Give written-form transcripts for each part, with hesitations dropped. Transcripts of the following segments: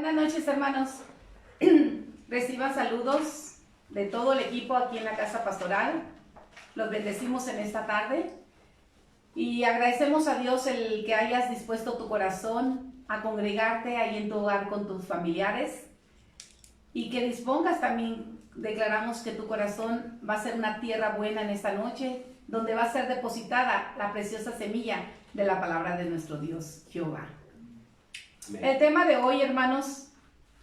Buenas noches, hermanos. Reciban saludos de todo el equipo aquí en la Casa Pastoral. Los bendecimos en esta tarde y agradecemos a Dios el que hayas dispuesto tu corazón a congregarte ahí en tu hogar con tus familiares y que dispongas también. Declaramos que tu corazón va a ser una tierra buena en esta noche, donde va a ser depositada la preciosa semilla de la palabra de nuestro Dios, Jehová. Amén. El tema de hoy, hermanos,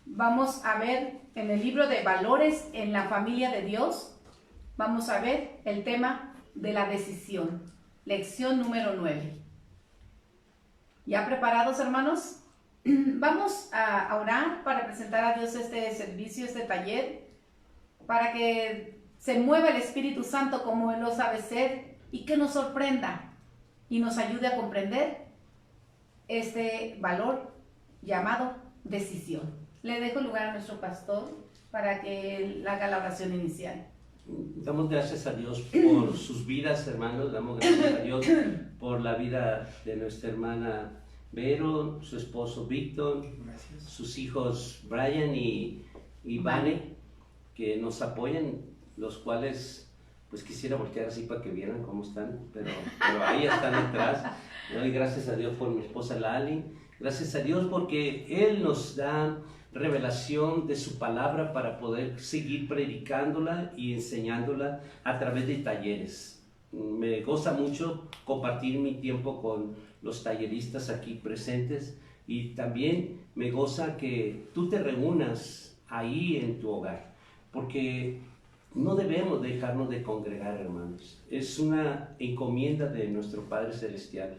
vamos a ver en el libro de Valores en la Familia de Dios, vamos a ver el tema de la decisión, lección número 9. ¿Ya preparados, hermanos? Vamos a orar para presentar a Dios este servicio, este taller, para que se mueva el Espíritu Santo como Él lo sabe ser y que nos sorprenda y nos ayude a comprender este valor llamado decisión. Le dejo lugar a nuestro pastor para que él haga la oración inicial. Damos gracias a Dios por sus vidas, hermanos. Damos gracias a Dios por la vida de nuestra hermana Vero, su esposo Víctor, sus hijos Brian y Vane, que nos apoyan, los cuales pues quisiera voltear así para que vieran cómo están, pero ahí están atrás. Le doy gracias a Dios por mi esposa Lali, gracias a Dios porque Él nos da revelación de su palabra para poder seguir predicándola y enseñándola a través de talleres. Me goza mucho compartir mi tiempo con los talleristas aquí presentes y también me goza que tú te reúnas ahí en tu hogar, porque no debemos dejarnos de congregar, hermanos. Es una encomienda de nuestro Padre Celestial.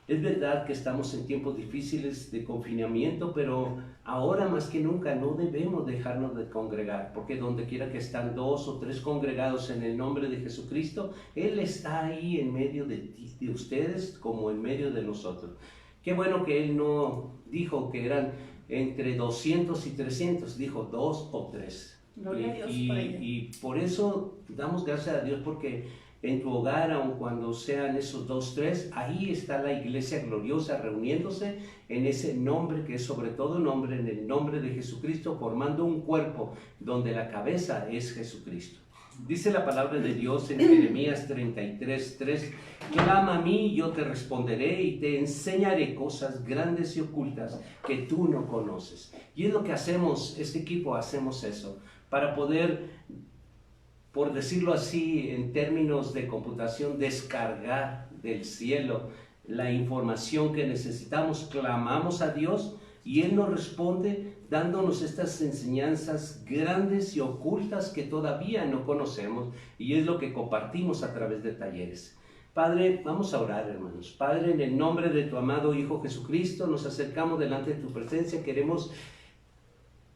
Es verdad que estamos en tiempos difíciles de confinamiento, pero ahora más que nunca no debemos dejarnos de congregar, porque donde quiera que están 2 o 3 congregados en el nombre de Jesucristo, Él está ahí en medio de ustedes como en medio de nosotros. Qué bueno que Él no dijo que eran entre 200 y 300, dijo 2 o 3. Gloria a Dios y por eso damos gracias a Dios porque en tu hogar, aun cuando sean esos 2, 3, ahí está la iglesia gloriosa reuniéndose en ese nombre que es sobre todo nombre, en el nombre de Jesucristo, formando un cuerpo donde la cabeza es Jesucristo. Dice la palabra de Dios en Jeremías 33:3, clama a mí y yo te responderé y te enseñaré cosas grandes y ocultas que tú no conoces. Y es lo que hacemos, este equipo hacemos eso, para poder, por decirlo así, en términos de computación, descargar del cielo la información que necesitamos. Clamamos a Dios y Él nos responde dándonos estas enseñanzas grandes y ocultas que todavía no conocemos, y es lo que compartimos a través de talleres. Padre, vamos a orar, hermanos. Padre, en el nombre de tu amado Hijo Jesucristo, nos acercamos delante de tu presencia. Queremos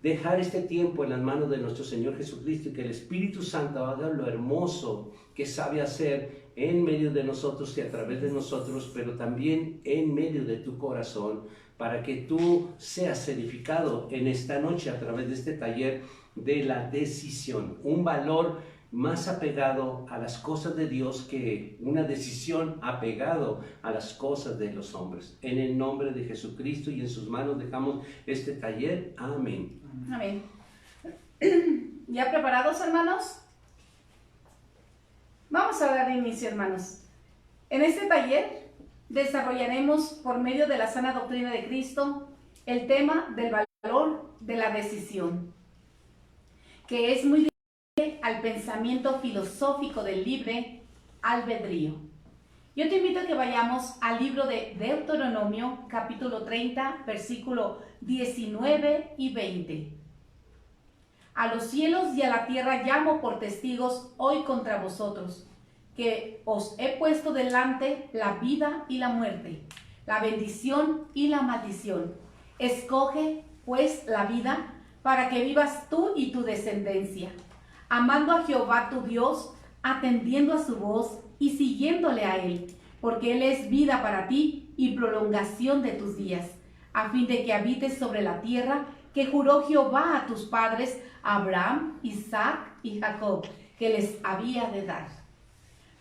dejar este tiempo en las manos de nuestro Señor Jesucristo y que el Espíritu Santo haga lo hermoso que sabe hacer en medio de nosotros y a través de nosotros, pero también en medio de tu corazón, para que tú seas edificado en esta noche a través de este taller de la decisión, un valor más apegado a las cosas de Dios que una decisión apegado a las cosas de los hombres. En el nombre de Jesucristo y en sus manos dejamos este taller. Amén. Amén. ¿Ya preparados, hermanos? Vamos a dar inicio, hermanos. En este taller desarrollaremos por medio de la sana doctrina de Cristo el tema del valor de la decisión, que es muy diferente al pensamiento filosófico del libre albedrío. Yo te invito a que vayamos al libro de Deuteronomio, capítulo 30, versículo 19 y 20. A los cielos y a la tierra llamo por testigos hoy contra vosotros, que os he puesto delante la vida y la muerte, la bendición y la maldición. Escoge, pues, la vida para que vivas tú y tu descendencia, amando a Jehová tu Dios, atendiendo a su voz y siguiéndole a Él, porque Él es vida para ti y prolongación de tus días, a fin de que habites sobre la tierra que juró Jehová a tus padres, Abraham, Isaac y Jacob, que les había de dar.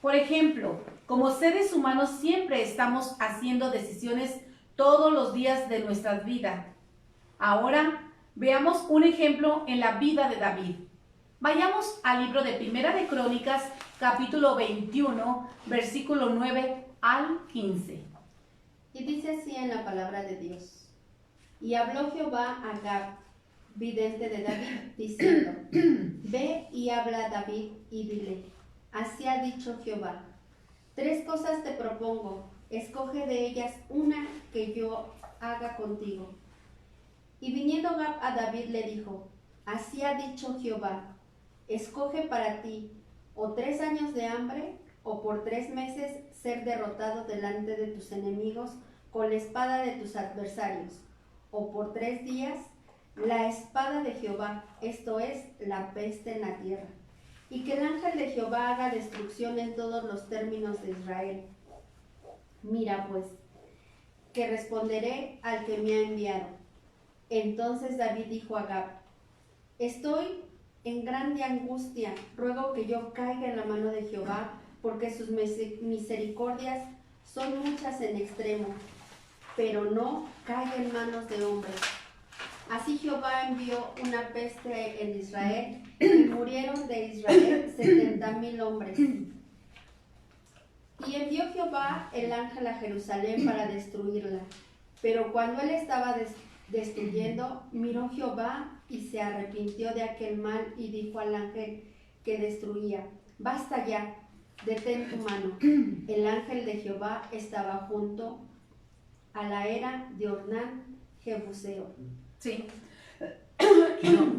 Por ejemplo, como seres humanos siempre estamos haciendo decisiones todos los días de nuestra vida. Ahora veamos un ejemplo en la vida de David. Vayamos al libro de Primera de Crónicas, capítulo 21, versículo 9 al 15. Y dice así en la palabra de Dios: Y habló Jehová a Gad, vidente de David, diciendo: Ve y habla a David y dile: Así ha dicho Jehová, 3 cosas te propongo, escoge de ellas una que yo haga contigo. Y viniendo Gad a David le dijo: Así ha dicho Jehová, escoge para ti o 3 años de hambre, o por 3 meses ser derrotado delante de tus enemigos con la espada de tus adversarios, o por 3 días la espada de Jehová, esto es, la peste en la tierra, y que el ángel de Jehová haga destrucción en todos los términos de Israel. Mira pues, que responderé al que me ha enviado. Entonces David dijo a Gad: Estoy en grande angustia, ruego que yo caiga en la mano de Jehová, porque sus misericordias son muchas en extremo, pero no caiga en manos de hombres. Así Jehová envió una peste en Israel, y murieron de Israel 70,000 hombres. Y envió Jehová el ángel a Jerusalén para destruirla. Pero cuando él estaba destruyendo, miró Jehová y se arrepintió de aquel mal y dijo al ángel que destruía: Basta ya, detén tu mano. El ángel de Jehová estaba junto a la era de Ornán Jebuseo. Sí.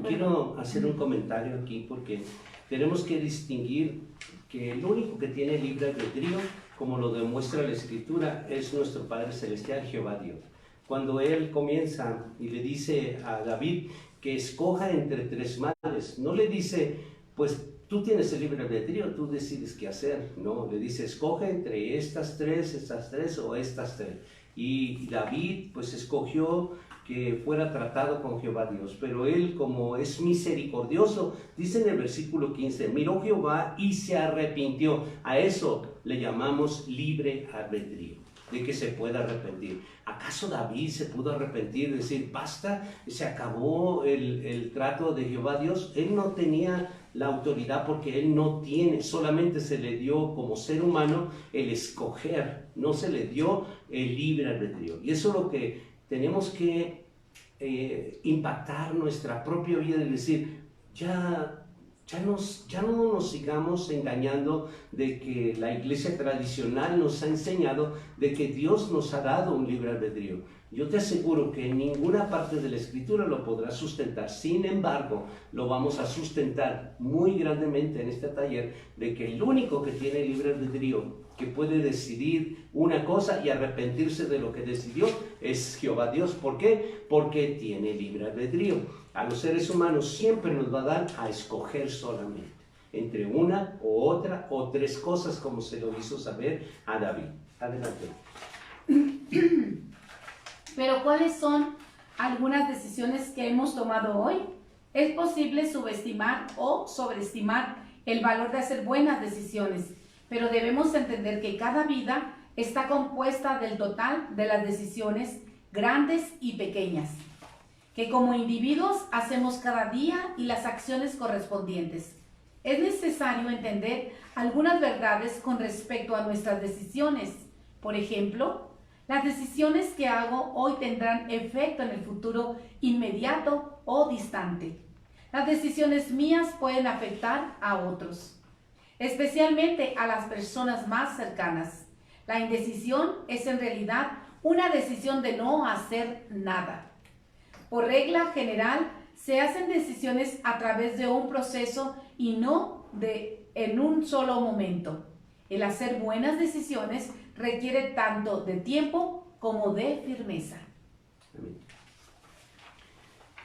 Quiero hacer un comentario aquí porque tenemos que distinguir que el único que tiene libre albedrío, como lo demuestra la Escritura, es nuestro Padre Celestial, Jehová Dios. Cuando Él comienza y le dice a David que escoja entre 3 madres, no le dice, pues tú tienes el libre albedrío, tú decides qué hacer. No, le dice, escoge entre estas 3 o estas 3. Y David pues escogió que fuera tratado con Jehová Dios, pero él, como es misericordioso, dice en el versículo 15, miró Jehová y se arrepintió. A eso le llamamos libre albedrío, de que se pueda arrepentir. ¿Acaso David se pudo arrepentir y decir, basta, se acabó el trato de Jehová Dios? Él no tenía la autoridad, porque él no tiene, solamente se le dio como ser humano el escoger, no se le dio el libre albedrío. Y eso es lo que tenemos que impactar nuestra propia vida y decir, ya no nos sigamos engañando de que la iglesia tradicional nos ha enseñado de que Dios nos ha dado un libre albedrío. Yo te aseguro que en ninguna parte de la Escritura lo podrás sustentar. Sin embargo, lo vamos a sustentar muy grandemente en este taller de que el único que tiene libre albedrío, que puede decidir una cosa y arrepentirse de lo que decidió, es Jehová Dios. ¿Por qué? Porque tiene libre albedrío. A los seres humanos siempre nos va a dar a escoger solamente entre una o otra o 3 cosas, como se lo hizo saber a David. Adelante. Pero ¿cuáles son algunas decisiones que hemos tomado hoy? Es posible subestimar o sobreestimar el valor de hacer buenas decisiones, pero debemos entender que cada vida está compuesta del total de las decisiones grandes y pequeñas, que como individuos hacemos cada día y las acciones correspondientes. Es necesario entender algunas verdades con respecto a nuestras decisiones. Por ejemplo, las decisiones que hago hoy tendrán efecto en el futuro inmediato o distante. Las decisiones mías pueden afectar a otros, especialmente a las personas más cercanas. La indecisión es en realidad una decisión de no hacer nada. Por regla general, se hacen decisiones a través de un proceso y no en un solo momento. El hacer buenas decisiones requiere tanto de tiempo como de firmeza. Amén.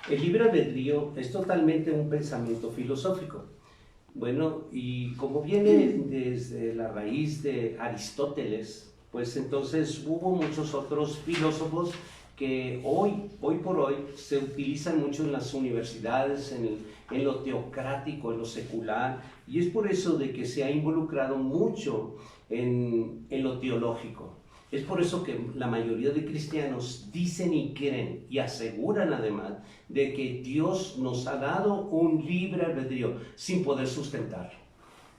El libre albedrío es totalmente un pensamiento filosófico. Bueno, y como viene desde la raíz de Aristóteles, pues entonces hubo muchos otros filósofos que hoy por hoy se utilizan mucho en las universidades, en lo teocrático, en lo secular, y es por eso de que se ha involucrado mucho en lo teológico. Es por eso que la mayoría de cristianos dicen y creen y aseguran además de que Dios nos ha dado un libre albedrío sin poder sustentarlo.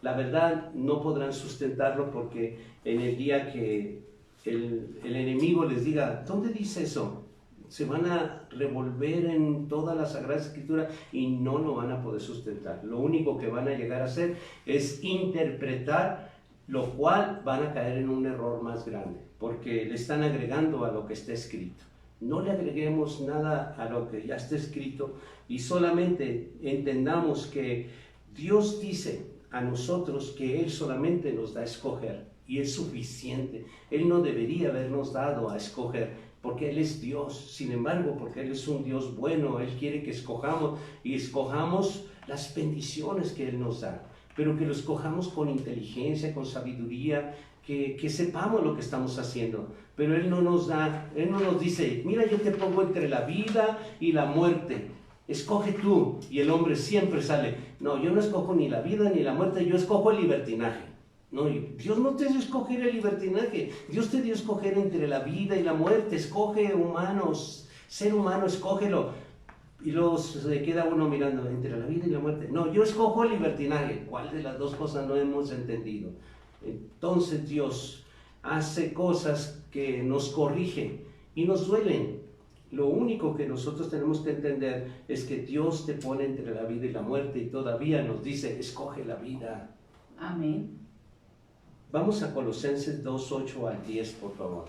La verdad, no podrán sustentarlo porque en el día que el enemigo les diga, ¿dónde dice eso?, se van a revolver en toda la Sagrada Escritura y no lo van a poder sustentar. Lo único que van a llegar a hacer es interpretar, lo cual van a caer en un error más grande, porque le están agregando a lo que está escrito. No le agreguemos nada a lo que ya está escrito y solamente entendamos que Dios dice a nosotros que Él solamente nos da a escoger y es suficiente. Él no debería habernos dado a escoger porque Él es Dios. Sin embargo, porque Él es un Dios bueno, Él quiere que escojamos y escojamos las bendiciones que Él nos da, pero que lo escojamos con inteligencia, con sabiduría, que sepamos lo que estamos haciendo. Pero Él no nos dice, mira, yo te pongo entre la vida y la muerte, escoge tú, y el hombre siempre sale, no, yo no escojo ni la vida ni la muerte, yo escojo el libertinaje. No, Dios no te dio escoger el libertinaje, Dios te dio escoger entre la vida y la muerte. Escoge humanos, ser humano, escógelo. Y luego se queda uno mirando entre la vida y la muerte. No, yo escojo el libertinaje. ¿Cuál de las dos cosas no hemos entendido? Entonces Dios hace cosas que nos corrigen y nos duelen. Lo único que nosotros tenemos que entender es que Dios te pone entre la vida y la muerte y todavía nos dice, escoge la vida. Amén. Vamos a Colosenses 2, 8 al 10, por favor.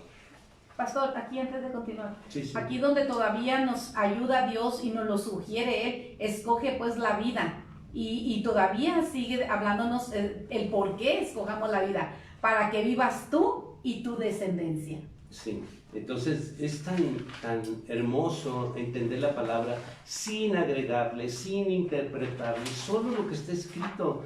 Pastor, aquí antes de continuar, Sí. aquí donde todavía nos ayuda Dios y nos lo sugiere Él, escoge pues la vida. Y todavía sigue hablándonos el por qué escojamos la vida, para que vivas tú y tu descendencia. Sí, entonces es tan hermoso entender la palabra sin agregarle, sin interpretarle, solo lo que está escrito.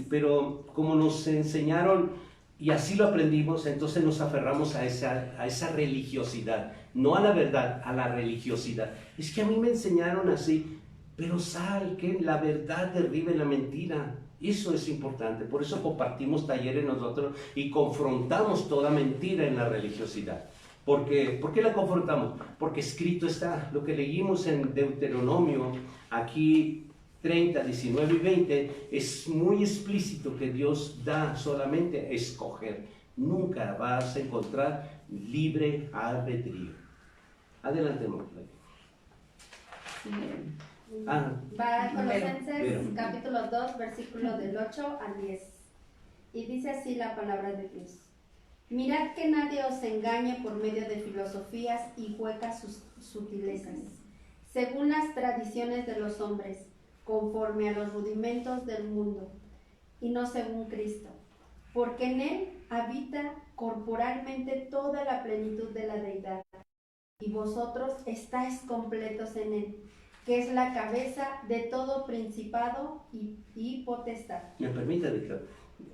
Pero como nos enseñaron y así lo aprendimos, entonces nos aferramos a esa religiosidad, no a la verdad, a la religiosidad. Es que a mí me enseñaron así, pero que la verdad derribe la mentira. Eso es importante, por eso compartimos talleres nosotros y confrontamos toda mentira en la religiosidad. ¿Por qué la confrontamos? Porque escrito está, lo que leímos en Deuteronomio, aquí 30, 19 y 20, es muy explícito que Dios da solamente a escoger. Nunca vas a encontrar libre albedrío. Adelante, Mónica. Va a Colosenses pero. capítulo 2, versículo del 8 al 10. Y dice así la palabra de Dios. Mirad que nadie os engañe por medio de filosofías y huecas sutilezas, según las tradiciones de los hombres, conforme a los rudimentos del mundo, y no según Cristo, porque en Él habita corporalmente toda la plenitud de la deidad, y vosotros estáis completos en Él, que es la cabeza de todo principado y potestad. Me permite, Víctor.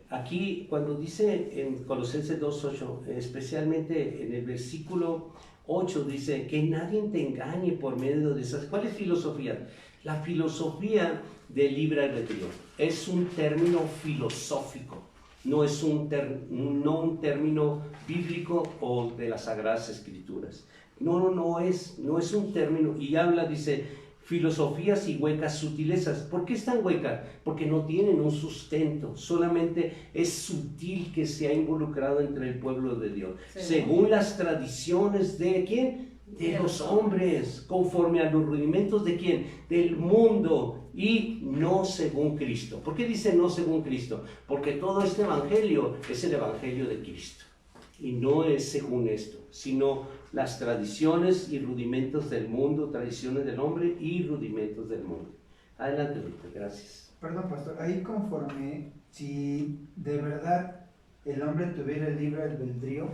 Aquí, cuando dice en Colosenses 2:8, especialmente en el versículo 8, dice que nadie te engañe por medio de esas. ¿Cuál es filosofía? La filosofía del libre albedrío es un término filosófico, no es un término bíblico o de las Sagradas Escrituras. No es un término, y habla, dice, filosofías y huecas sutilezas. ¿Por qué están huecas? Porque no tienen un sustento, solamente es sutil que se ha involucrado entre el pueblo de Dios, según las tradiciones de ¿quién? De los hombres, conforme a los rudimentos de ¿quién? Del mundo, y no según Cristo. ¿Por qué dice no según Cristo? Porque todo este evangelio es el evangelio de Cristo, y no es según esto, sino las tradiciones y rudimentos del mundo, tradiciones del hombre y rudimentos del mundo. Adelante, Víctor, gracias. Perdón, pastor, ahí conforme, si de verdad el hombre tuviera el libre albedrío,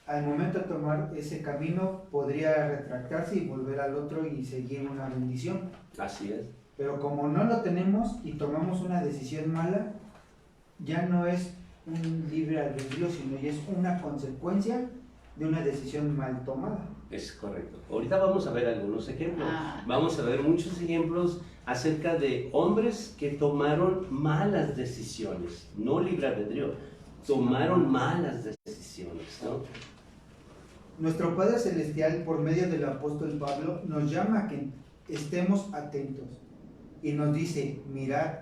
al momento de tomar ese camino podría retractarse y volver al otro y seguir una bendición. Así es. Pero como no lo tenemos y tomamos una decisión mala, ya no es un libre albedrío, sino ya es una consecuencia de una decisión mal tomada. Es correcto. Ahorita vamos a ver algunos ejemplos. Vamos a ver muchos ejemplos acerca de hombres que tomaron malas decisiones, no libre albedrío, tomaron malas decisiones. decisiones, ¿no? Nuestro Padre Celestial, por medio del apóstol Pablo, nos llama a que estemos atentos y nos dice, mirad.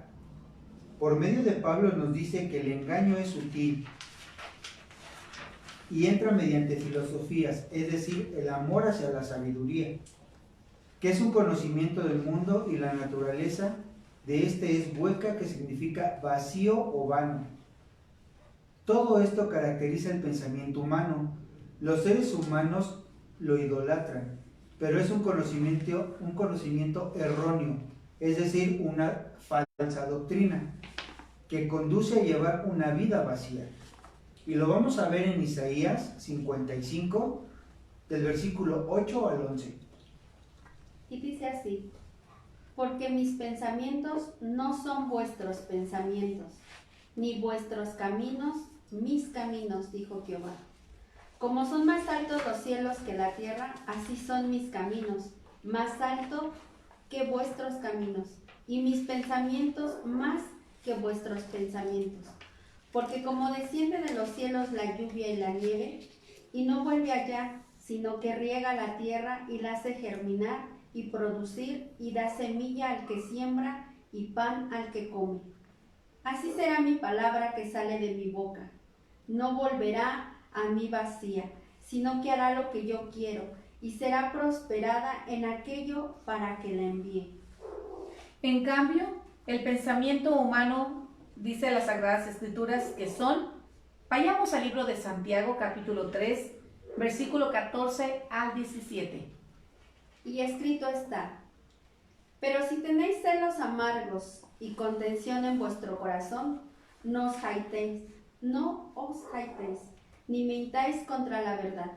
Por medio de Pablo nos dice que el engaño es sutil y entra mediante filosofías, es decir, el amor hacia la sabiduría, que es un conocimiento del mundo y la naturaleza de este es hueca, que significa vacío o vano. Todo esto caracteriza el pensamiento humano. Los seres humanos lo idolatran, pero es un conocimiento erróneo, es decir, una falsa doctrina que conduce a llevar una vida vacía. Y lo vamos a ver en Isaías 55, del versículo 8 al 11. Y dice así: porque mis pensamientos no son vuestros pensamientos, ni vuestros caminos mis caminos, dijo Jehová. Como son más altos los cielos que la tierra, así son mis caminos, más alto que vuestros caminos, y mis pensamientos más que vuestros pensamientos. Porque como desciende de los cielos la lluvia y la nieve, y no vuelve allá, sino que riega la tierra y la hace germinar y producir, y da semilla al que siembra y pan al que come. Así será mi palabra que sale de mi boca. No volverá a mí vacía, sino que hará lo que yo quiero, y será prosperada en aquello para que la envíe. En cambio, el pensamiento humano, dice las Sagradas Escrituras, que son, vayamos al libro de Santiago, capítulo 3, versículo 14 al 17. Y escrito está: pero si tenéis celos amargos y contención en vuestro corazón, no os jactéis, ni mintáis contra la verdad,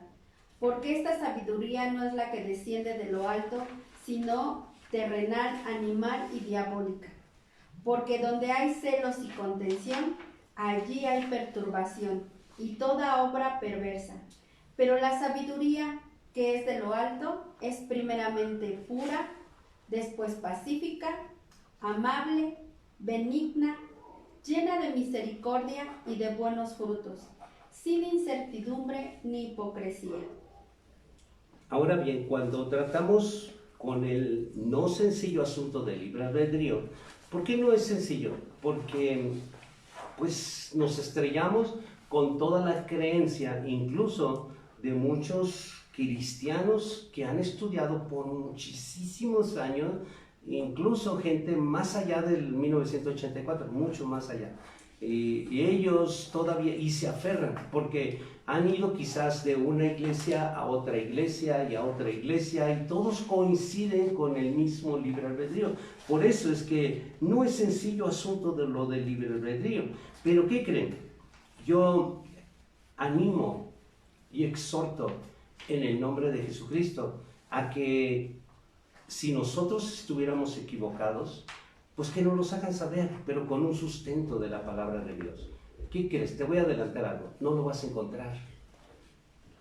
porque esta sabiduría no es la que desciende de lo alto, sino terrenal, animal y diabólica. Porque donde hay celos y contención, allí hay perturbación y toda obra perversa. Pero la sabiduría que es de lo alto es primeramente pura, después pacífica, amable, benigna, llena de misericordia y de buenos frutos, sin incertidumbre ni hipocresía. Ahora bien, cuando tratamos con el no sencillo asunto del libre albedrío, ¿por qué no es sencillo? Porque pues nos estrellamos con toda la creencia, incluso de muchos cristianos que han estudiado por muchísimos años, incluso gente más allá del 1984, mucho más allá. Y ellos todavía, y se aferran, porque han ido quizás de una iglesia a otra iglesia y a otra iglesia, y todos coinciden con el mismo libre albedrío. Por eso es que no es sencillo asunto de lo del libre albedrío. Pero ¿qué creen? Yo animo y exhorto en el nombre de Jesucristo a que si nosotros estuviéramos equivocados, pues que nos los hagan saber, pero con un sustento de la palabra de Dios. ¿Qué crees? Te voy a adelantar algo. No lo vas a encontrar.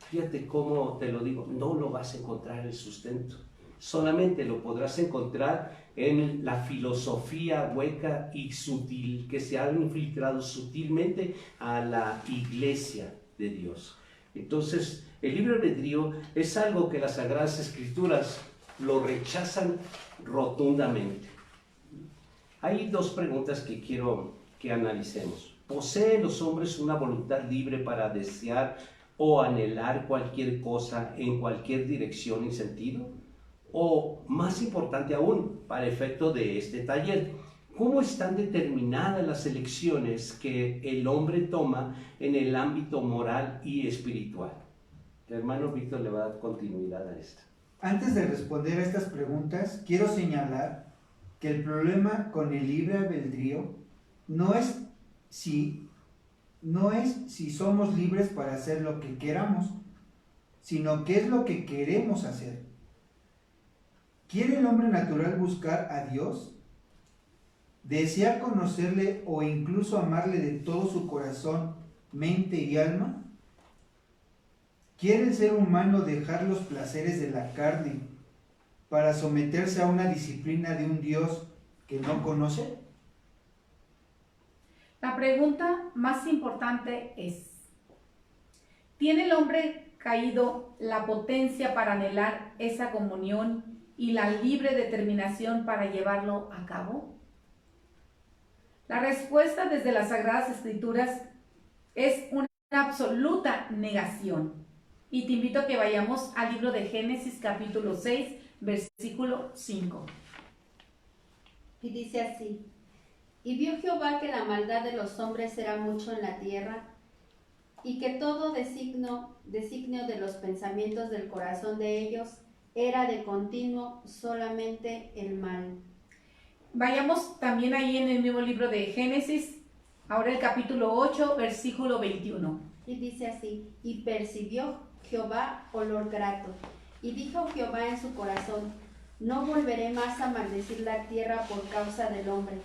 Fíjate cómo te lo digo. No lo vas a encontrar el sustento. Solamente lo podrás encontrar en la filosofía hueca y sutil que se ha infiltrado sutilmente a la iglesia de Dios. Entonces, el libre albedrío es algo que las Sagradas Escrituras lo rechazan rotundamente. Hay dos preguntas que quiero que analicemos. ¿Poseen los hombres una voluntad libre para desear o anhelar cualquier cosa en cualquier dirección y sentido? O, más importante aún, para efecto de este taller, ¿cómo están determinadas las elecciones que el hombre toma en el ámbito moral y espiritual? El hermano Víctor le va a dar continuidad a esto. Antes de responder a estas preguntas, quiero señalar que el problema con el libre albedrío no es si somos libres para hacer lo que queramos, sino qué es lo que queremos hacer. ¿Quiere el hombre natural buscar a Dios? ¿Desear conocerle o incluso amarle de todo su corazón, mente y alma? ¿Quiere el ser humano dejar los placeres de la carne para someterse a una disciplina de un Dios que no conoce? La pregunta más importante es, ¿Tiene el hombre caído la potencia para anhelar esa comunión y la libre determinación para llevarlo a cabo? La respuesta desde las Sagradas Escrituras es una absoluta negación. Y te invito a que vayamos al libro de Génesis capítulo 6, versículo 5. Y dice así: Y vio Jehová que la maldad de los hombres era mucho en la tierra, y que todo designio de los pensamientos del corazón de ellos era de continuo solamente el mal. Vayamos también ahí en el mismo libro de Génesis, ahora el capítulo 8, versículo 21. Y dice así: Y percibió Jehová olor grato, y dijo Jehová en su corazón: No volveré más a maldecir la tierra por causa del hombre,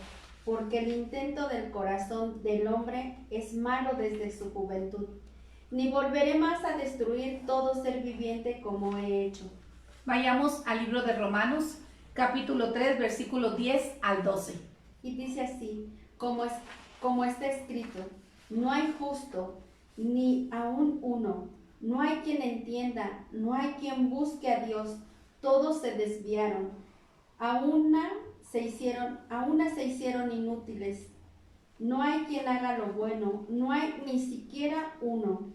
porque el intento del corazón del hombre es malo desde su juventud. Ni volveré más a destruir todo ser viviente como he hecho. Vayamos al libro de Romanos, capítulo 3, versículo 10 al 12. Y dice así: como está escrito: No hay justo, ni aun uno. No hay quien entienda, no hay quien busque a Dios. Todos se desviaron. A una se hicieron inútiles. No hay quien haga lo bueno, no hay ni siquiera uno.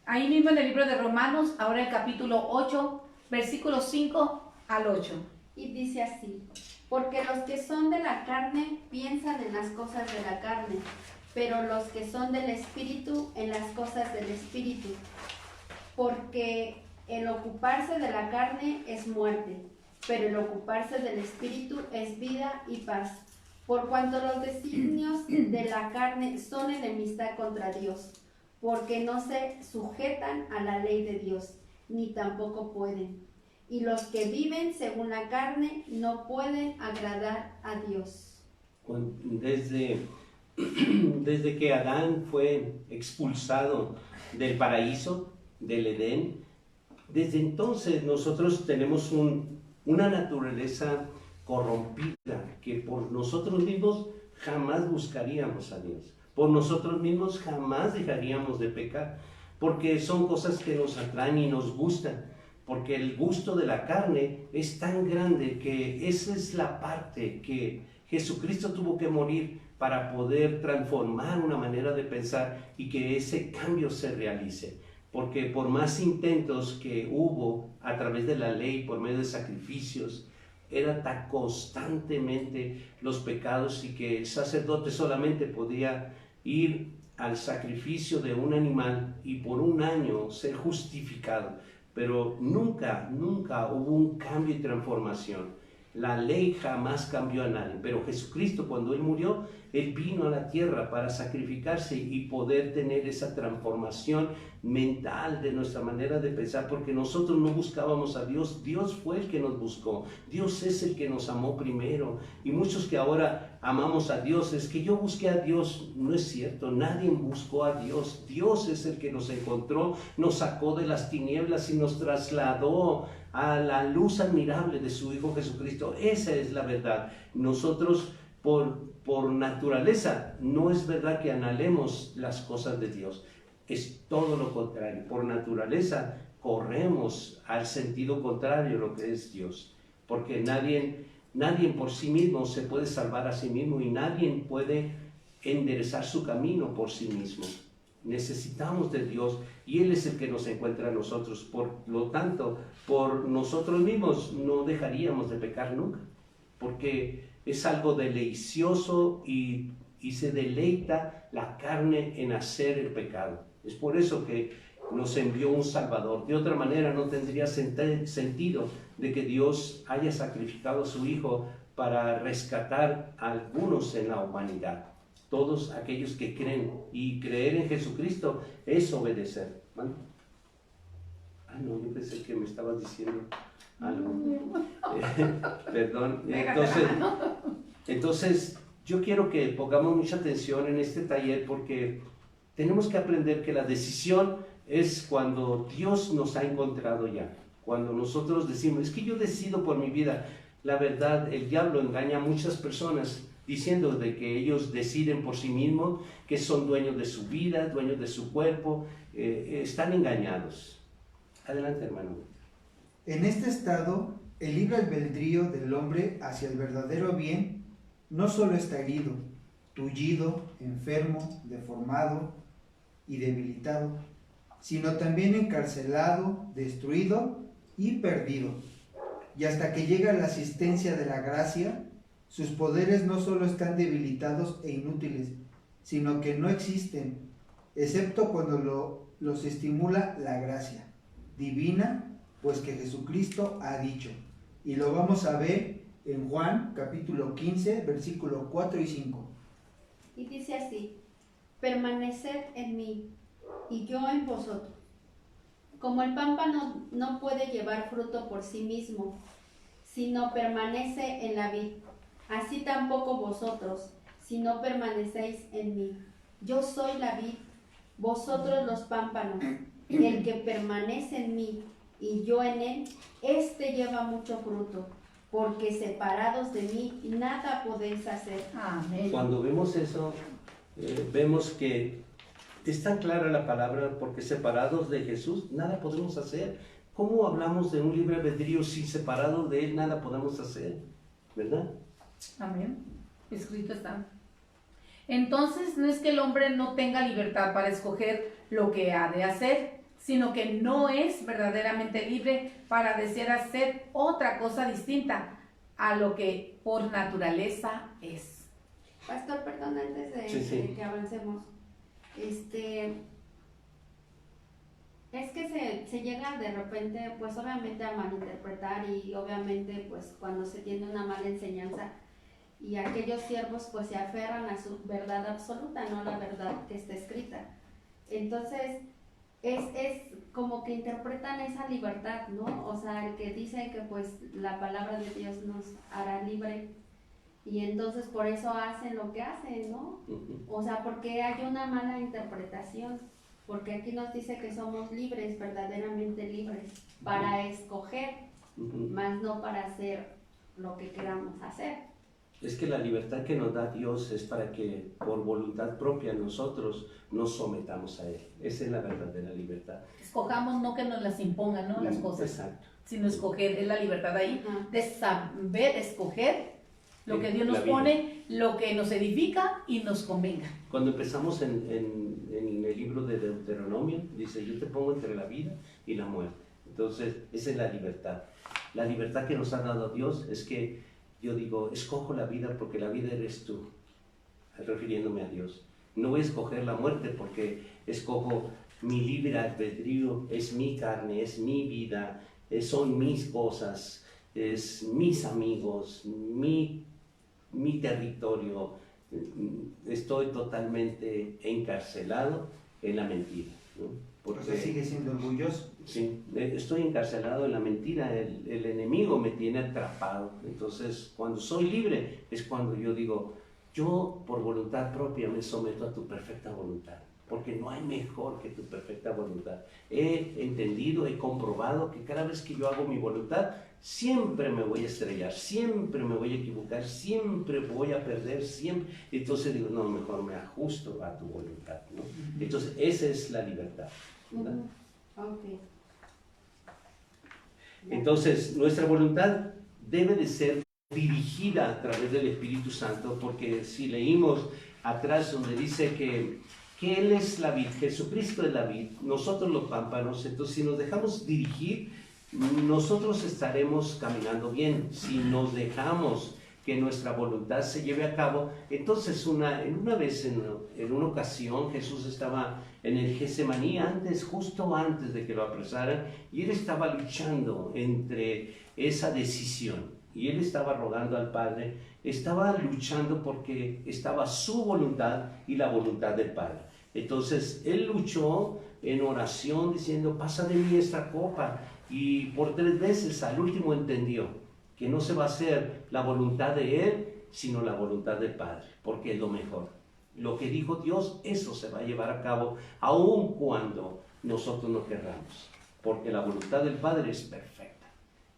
Ahí mismo en el libro de Romanos, ahora el capítulo 8, versículos 5 al 8. Y dice así: Porque los que son de la carne piensan en las cosas de la carne, pero los que son del Espíritu en las cosas del Espíritu. Porque el ocuparse de la carne es muerte, pero el ocuparse del Espíritu es vida y paz. Por cuanto los designios de la carne son enemistad contra Dios, porque no se sujetan a la ley de Dios, ni tampoco pueden. Y los que viven según la carne no pueden agradar a Dios. Desde que Adán fue expulsado del paraíso, del Edén, desde entonces nosotros tenemos una naturaleza corrompida que por nosotros mismos jamás buscaríamos a Dios. Por nosotros mismos jamás dejaríamos de pecar, porque son cosas que nos atraen y nos gustan, porque el gusto de la carne es tan grande que esa es la parte que Jesucristo tuvo que morir para poder transformar una manera de pensar y que ese cambio se realice. Porque por más intentos que hubo a través de la ley, por medio de sacrificios, era tan constantemente los pecados y que el sacerdote solamente podía ir al sacrificio de un animal y por un año ser justificado. Pero nunca hubo un cambio y transformación. La ley jamás cambió a nadie, pero Jesucristo, cuando Él murió, Él vino a la tierra para sacrificarse y poder tener esa transformación mental de nuestra manera de pensar, porque nosotros no buscábamos a Dios, Dios fue el que nos buscó, Dios es el que nos amó primero. Y muchos que ahora amamos a Dios, es que yo busqué a Dios, no es cierto, nadie buscó a Dios, Dios es el que nos encontró, nos sacó de las tinieblas y nos trasladó a la luz admirable de su Hijo Jesucristo. Esa es la verdad. Nosotros por naturaleza no es verdad que anhelemos las cosas de Dios, es todo lo contrario. Por naturaleza corremos al sentido contrario de lo que es Dios, porque nadie por sí mismo se puede salvar a sí mismo y nadie puede enderezar su camino por sí mismo. Necesitamos de Dios y Él es el que nos encuentra a nosotros. Por lo tanto, por nosotros mismos no dejaríamos de pecar nunca, porque es algo delicioso y se deleita la carne en hacer el pecado. Es por eso que nos envió un Salvador. De otra manera no tendría sentido de que Dios haya sacrificado a su Hijo para rescatar a algunos en la humanidad. Todos aquellos que creen, y creer en Jesucristo es obedecer. ¿Vale? No, yo pensé que me estabas diciendo algo. Perdón. Entonces, yo quiero que pongamos mucha atención en este taller, porque tenemos que aprender que la decisión es cuando Dios nos ha encontrado ya. Cuando nosotros decimos, es que yo decido por mi vida. La verdad, el diablo engaña a muchas personas diciendo de que ellos deciden por sí mismos, que son dueños de su vida, dueños de su cuerpo, están engañados. Adelante, hermano. En este estado, el libre albedrío del hombre hacia el verdadero bien no solo está herido, tullido, enfermo, deformado y debilitado, sino también encarcelado, destruido y perdido. Y hasta que llega la asistencia de la gracia, sus poderes no solo están debilitados e inútiles, sino que no existen, excepto cuando los estimula la gracia divina, pues que Jesucristo ha dicho. Y lo vamos a ver en Juan capítulo 15, versículos 4 y 5. Y dice así: permaneced en mí y yo en vosotros. Como el pámpano no puede llevar fruto por sí mismo, sino permanece en la vid, así tampoco vosotros, si no permanecéis en mí. Yo soy la vid, vosotros los pámpanos. El que permanece en mí y yo en él, éste lleva mucho fruto, porque separados de mí nada podéis hacer. Amén. Cuando vemos eso, vemos que es tan clara la palabra, porque separados de Jesús nada podemos hacer. ¿Cómo hablamos de un libre albedrío si separados de Él nada podemos hacer? ¿Verdad? Amén. Escrito está. Entonces, no es que el hombre no tenga libertad para escoger lo que ha de hacer, sino que no es verdaderamente libre para desear hacer otra cosa distinta a lo que por naturaleza es. Pastor, perdón, antes de que avancemos. Es que se llega de repente, pues obviamente a malinterpretar, y obviamente pues cuando se tiene una mala enseñanza, y aquellos siervos pues se aferran a su verdad absoluta, no la verdad que está escrita. Entonces es como que interpretan esa libertad, ¿no? O sea, el que dice que pues la palabra de Dios nos hará libre, y entonces por eso hacen lo que hacen, ¿no? O sea, porque hay una mala interpretación, porque aquí nos dice que somos libres, verdaderamente libres, para escoger, más no para hacer lo que queramos hacer. Es que la libertad que nos da Dios es para que por voluntad propia nosotros nos sometamos a Él. Esa es la verdadera libertad. Escojamos, no que nos las impongan, ¿no? Las cosas. Exacto. Sino escoger, es la libertad ahí, de saber escoger lo que Dios nos La vida. pone, lo que nos edifica y nos convenga. Cuando empezamos en el libro de Deuteronomio, dice: yo te pongo entre la vida y la muerte. Entonces, esa es la libertad. La libertad que nos ha dado Dios es que yo digo, escojo la vida porque la vida eres tú, refiriéndome a Dios. No voy a escoger la muerte porque escojo mi libre albedrío, es mi carne, es mi vida, son mis cosas, es mis amigos, mi territorio. Estoy totalmente encarcelado en la mentira, ¿no? Porque sigue siendo orgulloso. Sí, estoy encarcelado en la mentira, el enemigo me tiene atrapado. Entonces, cuando soy libre, es cuando yo digo, yo por voluntad propia me someto a tu perfecta voluntad, porque no hay mejor que tu perfecta voluntad. He entendido, he comprobado que cada vez que yo hago mi voluntad, siempre me voy a estrellar, siempre me voy a equivocar, siempre voy a perder, siempre. Entonces digo, no, mejor me ajusto a tu voluntad, ¿no? Entonces, esa es la libertad, ¿verdad? Okay. Entonces, nuestra voluntad debe de ser dirigida a través del Espíritu Santo, porque si leímos atrás donde dice que Él es la vid, Jesucristo es la vid, nosotros los pámpanos, entonces si nos dejamos dirigir, nosotros estaremos caminando bien. Si nos dejamos que nuestra voluntad se lleve a cabo, entonces una vez en una ocasión Jesús estaba en el Getsemaní, justo antes de que lo apresaran, y Él estaba luchando entre esa decisión, y Él estaba rogando al Padre, estaba luchando porque estaba su voluntad y la voluntad del Padre. Entonces Él luchó en oración diciendo, pasa de mí esta copa, y por 3 veces al último entendió que no se va a hacer la voluntad de Él, sino la voluntad del Padre, porque es lo mejor. Lo que dijo Dios, eso se va a llevar a cabo, aun cuando nosotros no querramos, porque la voluntad del Padre es perfecta,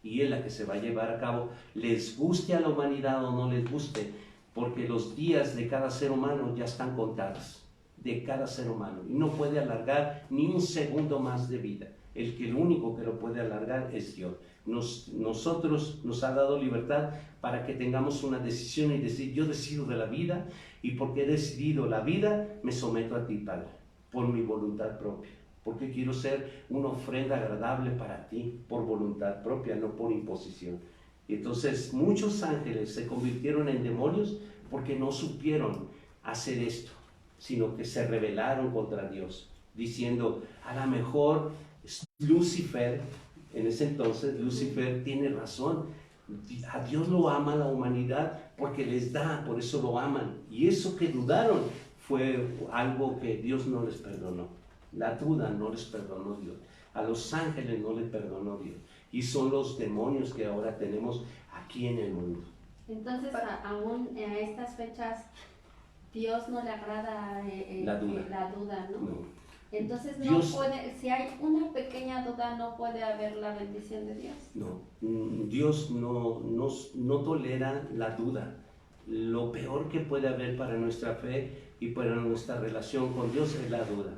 y es la que se va a llevar a cabo, les guste a la humanidad o no les guste, porque los días de cada ser humano ya están contados, de cada ser humano, y no puede alargar ni un segundo más de vida. El único que lo puede alargar es Dios. Nosotros nos ha dado libertad para que tengamos una decisión y decir, yo decido de la vida, y porque he decidido la vida, me someto a ti, Padre, por mi voluntad propia, porque quiero ser una ofrenda agradable para ti, por voluntad propia, no por imposición. Y entonces muchos ángeles se convirtieron en demonios porque no supieron hacer esto, sino que se rebelaron contra Dios, diciendo, a lo mejor Lucifer, en ese entonces Lucifer tiene razón, a Dios lo ama la humanidad porque les da, por eso lo aman, y eso que dudaron fue algo que Dios no les perdonó. La duda no les perdonó Dios, a los ángeles no les perdonó Dios, y son los demonios que ahora tenemos aquí en el mundo. Entonces, aún a estas fechas, Dios no le agrada La duda. la duda, ¿no? No. Entonces, no Dios- puede, si hay una pequeña duda, no puede haber la bendición de Dios. No, Dios no tolera la duda. Lo peor que puede haber para nuestra fe y para nuestra relación con Dios es la duda.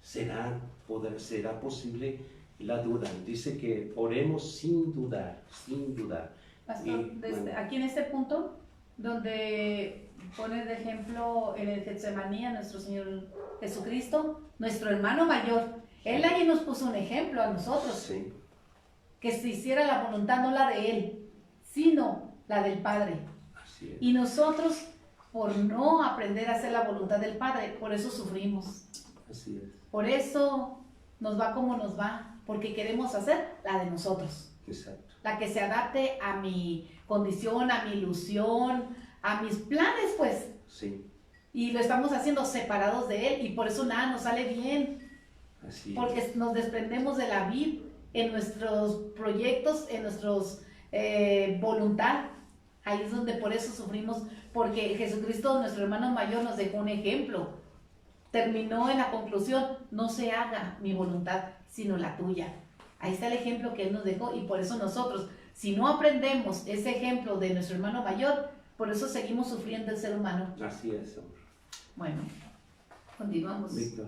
¿Será posible la duda? Dice que oremos sin dudar, sin dudar. Pastor, Bueno, aquí en este punto, donde pone de ejemplo en el Getsemaní a nuestro Señor Jesucristo, nuestro hermano mayor, Él ahí nos puso un ejemplo a nosotros, sí, que se hiciera la voluntad no la de Él, sino la del Padre. así es. Y nosotros, por no aprender a hacer la voluntad del Padre, por eso sufrimos. Así es, Por eso nos va como nos va, porque queremos hacer la de nosotros. exacto. La que se adapte a mi condición, a mi ilusión, a mis planes, pues. Sí, Y lo estamos haciendo separados de Él y por eso nada nos sale bien. así es. Porque nos desprendemos de la vid en nuestros proyectos, en nuestros voluntad. Ahí es donde por eso sufrimos, porque Jesucristo, nuestro hermano mayor, nos dejó un ejemplo. Terminó en la conclusión, no se haga mi voluntad, sino la tuya. Ahí está el ejemplo que Él nos dejó y por eso nosotros, si no aprendemos ese ejemplo de nuestro hermano mayor, por eso seguimos sufriendo el ser humano. Así es, hombre. Bueno, continuamos. Víctor.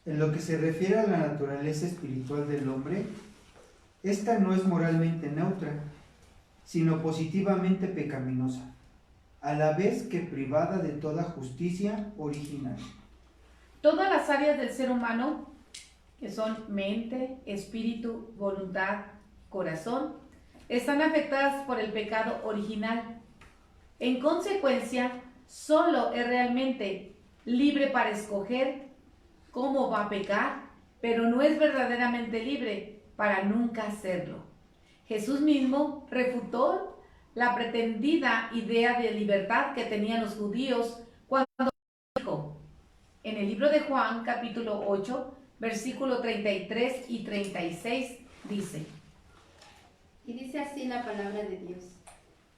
En lo que se refiere a la naturaleza espiritual del hombre, esta no es moralmente neutra, sino positivamente pecaminosa, a la vez que privada de toda justicia original. Todas las áreas del ser humano, que son mente, espíritu, voluntad, corazón, están afectadas por el pecado original. En consecuencia, solo es realmente libre para escoger cómo va a pecar, pero no es verdaderamente libre para nunca hacerlo. Jesús mismo refutó la pretendida idea de libertad que tenían los judíos cuando dijo, en el libro de Juan, capítulo 8, versículo 33 y 36, dice, Y dice así la palabra de Dios.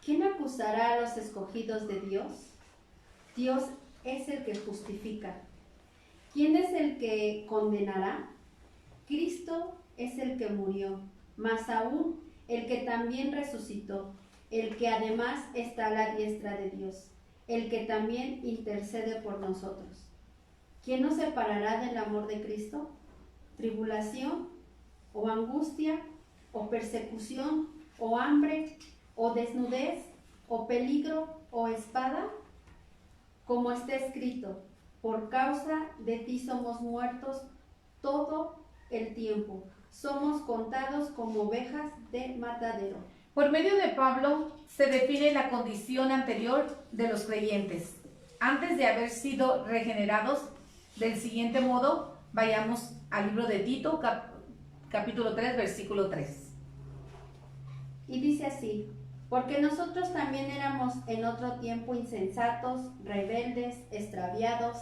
¿Quién acusará a los escogidos de Dios? Dios es el que justifica. ¿Quién es el que condenará? Cristo es el que murió, más aún el que también resucitó, el que además está a la diestra de Dios, el que también intercede por nosotros. ¿Quién nos separará del amor de Cristo? ¿Tribulación o angustia o persecución o hambre o desnudez o peligro o espada? Como está escrito, por causa de ti somos muertos todo el tiempo, somos contados como ovejas de matadero. por medio de Pablo se define la condición anterior de los creyentes, antes de haber sido regenerados. Del siguiente modo, vayamos al libro de Tito, capítulo 3, versículo 3. Y dice así, porque nosotros también éramos en otro tiempo insensatos, rebeldes, extraviados,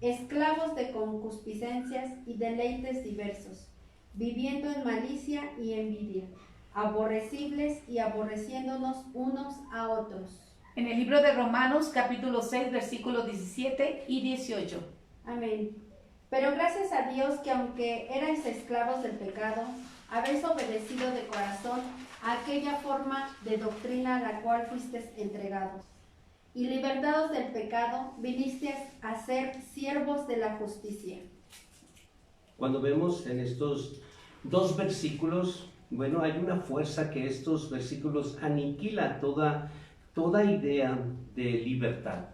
esclavos de concupiscencias y deleites diversos, viviendo en malicia y envidia, aborrecibles y aborreciéndonos unos a otros. En el libro de Romanos, capítulo 6, versículos 17 y 18. Amén. Pero gracias a Dios que aunque erais esclavos del pecado, habéis obedecido de corazón a aquella forma de doctrina a la cual fuisteis entregados. y libertados del pecado, vinisteis a ser siervos de la justicia. Cuando vemos en estos dos versículos, bueno, hay una fuerza que estos versículos aniquila toda idea de libertad.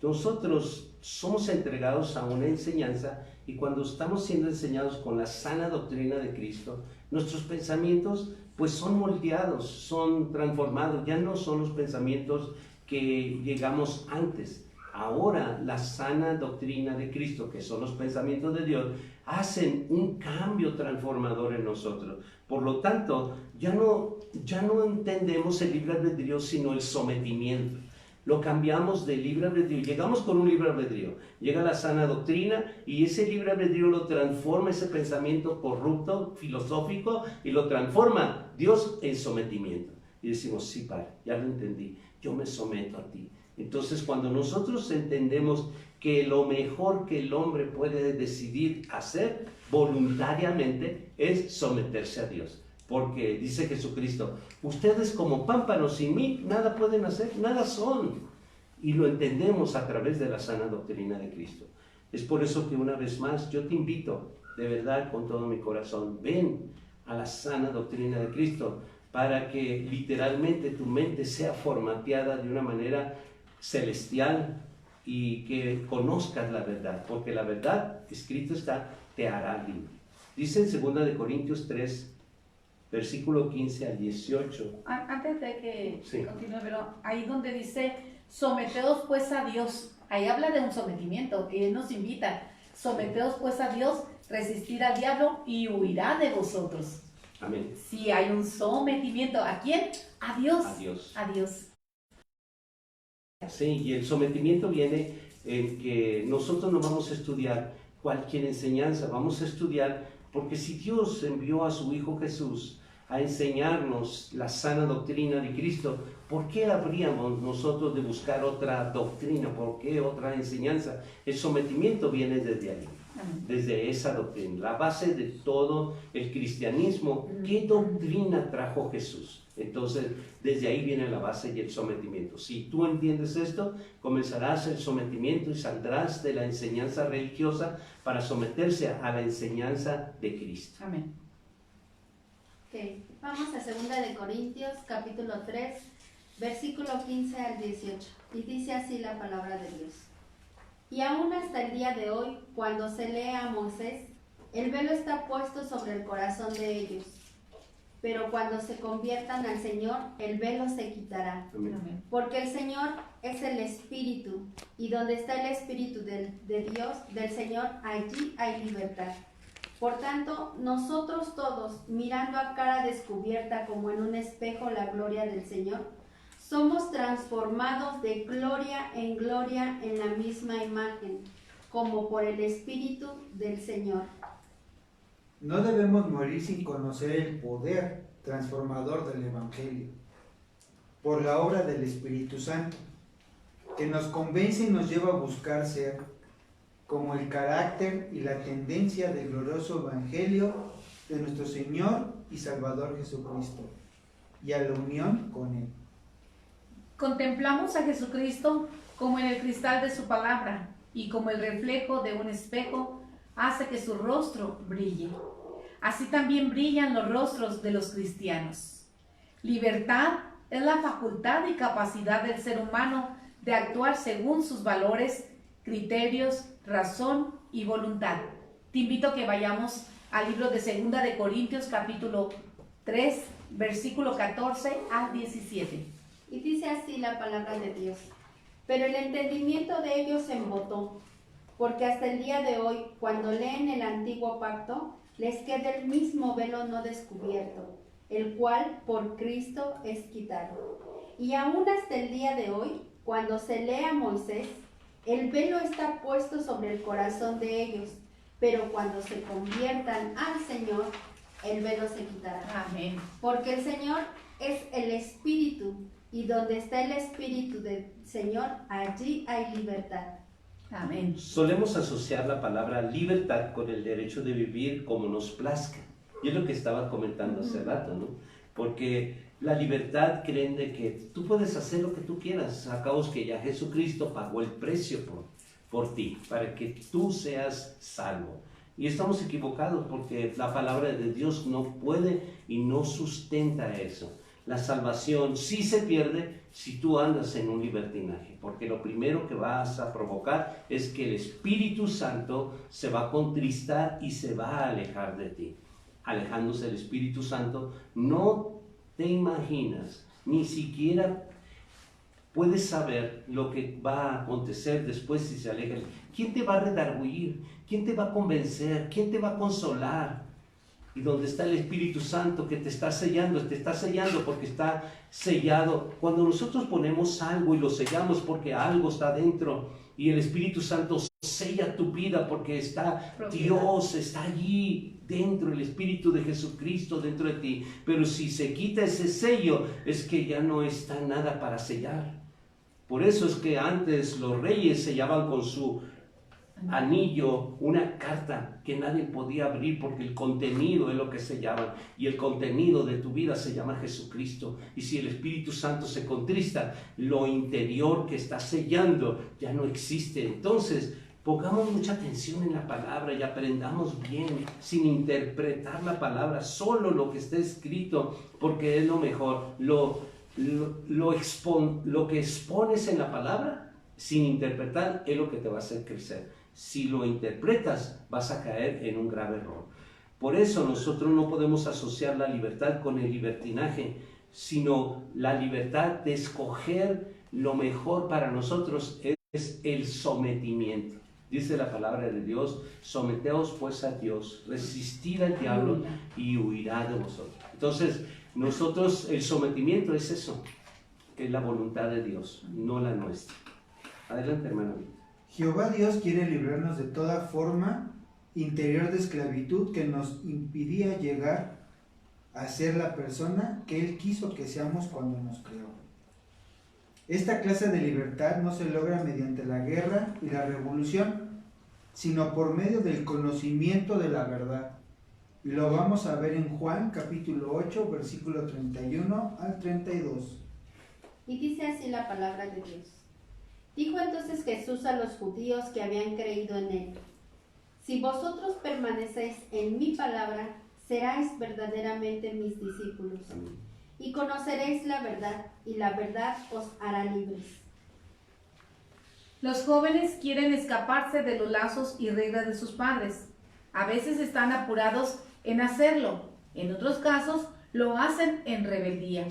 Nosotros somos entregados a una enseñanza y cuando estamos siendo enseñados con la sana doctrina de Cristo, nuestros pensamientos pues son moldeados, son transformados, ya no son los pensamientos que llegamos antes. Ahora la sana doctrina de Cristo, que son los pensamientos de Dios, hacen un cambio transformador en nosotros. Por lo tanto, ya no entendemos el libre albedrío, sino el sometimiento. Lo cambiamos de libre albedrío, llegamos con un libre albedrío, llega la sana doctrina y ese libre albedrío lo transforma, ese pensamiento corrupto, filosófico, y lo transforma Dios en sometimiento. Y decimos, sí, Padre, ya lo entendí, yo me someto a ti. Entonces, cuando nosotros entendemos que lo mejor que el hombre puede decidir hacer voluntariamente es someterse a Dios. Porque dice Jesucristo, ustedes como pámpanos sin mí nada pueden hacer, nada son. Y lo entendemos a través de la sana doctrina de Cristo. Es por eso que una vez más yo te invito, de verdad, con todo mi corazón, ven a la sana doctrina de Cristo para que literalmente tu mente sea formateada de una manera celestial y que conozcas la verdad, porque la verdad, escrito está, te hará libre. Dice en 2 Corintios 3, versículo 15 al 18. Antes de que Sí. continúe, pero ahí donde dice, someteos pues a Dios, ahí habla de un sometimiento, y Él nos invita, someteos pues a Dios, resistir al diablo y huirá de vosotros. Amén. Si hay un sometimiento, ¿a quién? A Dios. A Dios. A Dios. Sí, y el sometimiento viene en que nosotros no vamos a estudiar cualquier enseñanza, vamos a estudiar, porque si Dios envió a su Hijo Jesús a enseñarnos la sana doctrina de Cristo, ¿por qué habríamos nosotros de buscar otra doctrina? ¿Por qué otra enseñanza? El sometimiento viene desde ahí, desde esa doctrina, la base de todo el cristianismo. ¿Qué doctrina trajo Jesús? Entonces, desde ahí viene la base y el sometimiento. Si tú entiendes esto, comenzarás el sometimiento y saldrás de la enseñanza religiosa para someterse a la enseñanza de Cristo. Amén. Okay. Vamos a 2 Corintios, capítulo 3, versículo 15 al 18. Y dice así la palabra de Dios. Y aún hasta el día de hoy, cuando se lee a Moisés, el velo está puesto sobre el corazón de ellos. Pero cuando se conviertan al Señor, el velo se quitará. Amén. Porque el Señor es el Espíritu, y donde está el Espíritu de Dios, del Señor, allí hay libertad. Por tanto, nosotros todos, mirando a cara descubierta como en un espejo la gloria del Señor, somos transformados de gloria en la misma imagen, como por el Espíritu del Señor. No debemos morir sin conocer el poder transformador del Evangelio, por la obra del Espíritu Santo, que nos convence y nos lleva a buscar ser como el carácter y la tendencia del glorioso Evangelio de nuestro Señor y Salvador Jesucristo, y a la unión con Él. Contemplamos a Jesucristo como en el cristal de su palabra y como el reflejo de un espejo hace que su rostro brille. Así también brillan los rostros de los cristianos. Libertad es la facultad y capacidad del ser humano de actuar según sus valores, criterios, razón y voluntad. Te invito a que vayamos al libro de 2 de Corintios capítulo 3, versículo 14 al 17. Y dice así la palabra de Dios. Pero el entendimiento de ellos se embotó, porque hasta el día de hoy, cuando leen el antiguo pacto, les queda el mismo velo no descubierto, el cual por Cristo es quitado. Y aún hasta el día de hoy, cuando se lee a Moisés, el velo está puesto sobre el corazón de ellos, pero cuando se conviertan al Señor, el velo se quitará. Amén. Porque el Señor es el Espíritu, y donde está el Espíritu del Señor, allí hay libertad. Amén. Solemos asociar la palabra libertad con el derecho de vivir como nos plazca. Y es lo que estaba comentando hace rato, ¿no? Porque La libertad creen de que tú puedes hacer lo que tú quieras, a causa que ya Jesucristo pagó el precio por ti, para que tú seas salvo. Y estamos equivocados porque la palabra de Dios no puede y no sustenta eso. La salvación sí se pierde si tú andas en un libertinaje, porque lo primero que vas a provocar es que el Espíritu Santo se va a contristar y se va a alejar de ti. Alejándose del Espíritu Santo, no te imaginas, ni siquiera puedes saber lo que va a acontecer después si se aleja. ¿Quién te va a redarguir? ¿Quién te va a convencer? ¿Quién te va a consolar? Y donde está el Espíritu Santo que te está sellando porque está sellado. Cuando nosotros ponemos algo y lo sellamos porque algo está dentro, y el Espíritu Santo sella tu vida porque está Dios, está allí dentro, el Espíritu de Jesucristo dentro de ti. Pero si se quita ese sello, es que ya no está nada para sellar. Por eso es que antes los reyes sellaban con su anillo una carta que nadie podía abrir, porque el contenido es lo que sellaban, y el contenido de tu vida se llama Jesucristo. Y si el Espíritu Santo se contrista, lo interior que está sellando ya no existe. Entonces pongamos mucha atención en la palabra y aprendamos bien, sin interpretar la palabra, solo lo que está escrito, porque es lo mejor. Lo que expones en la palabra sin interpretar es lo que te va a hacer crecer. Si lo interpretas, vas a caer en un grave error. Por eso nosotros no podemos asociar la libertad con el libertinaje, sino la libertad de escoger lo mejor para nosotros es el sometimiento. Dice la palabra de Dios: someteos pues a Dios, resistid al diablo y huirá de vosotros. Entonces, nosotros, el sometimiento es eso, que es la voluntad de Dios, no la nuestra. Adelante, hermano. Jehová Dios quiere librarnos de toda forma interior de esclavitud que nos impidía llegar a ser la persona que Él quiso que seamos cuando nos creó. Esta clase de libertad no se logra mediante la guerra y la revolución, sino por medio del conocimiento de la verdad. Y lo vamos a ver en Juan capítulo 8, versículo 31 al 32. Y dice así la palabra de Dios. Dijo entonces Jesús a los judíos que habían creído en él: si vosotros permanecéis en mi palabra, seráis verdaderamente mis discípulos, y conoceréis la verdad, y la verdad os hará libres. Los jóvenes quieren escaparse de los lazos y reglas de sus padres. A veces están apurados en hacerlo, en otros casos lo hacen en rebeldía.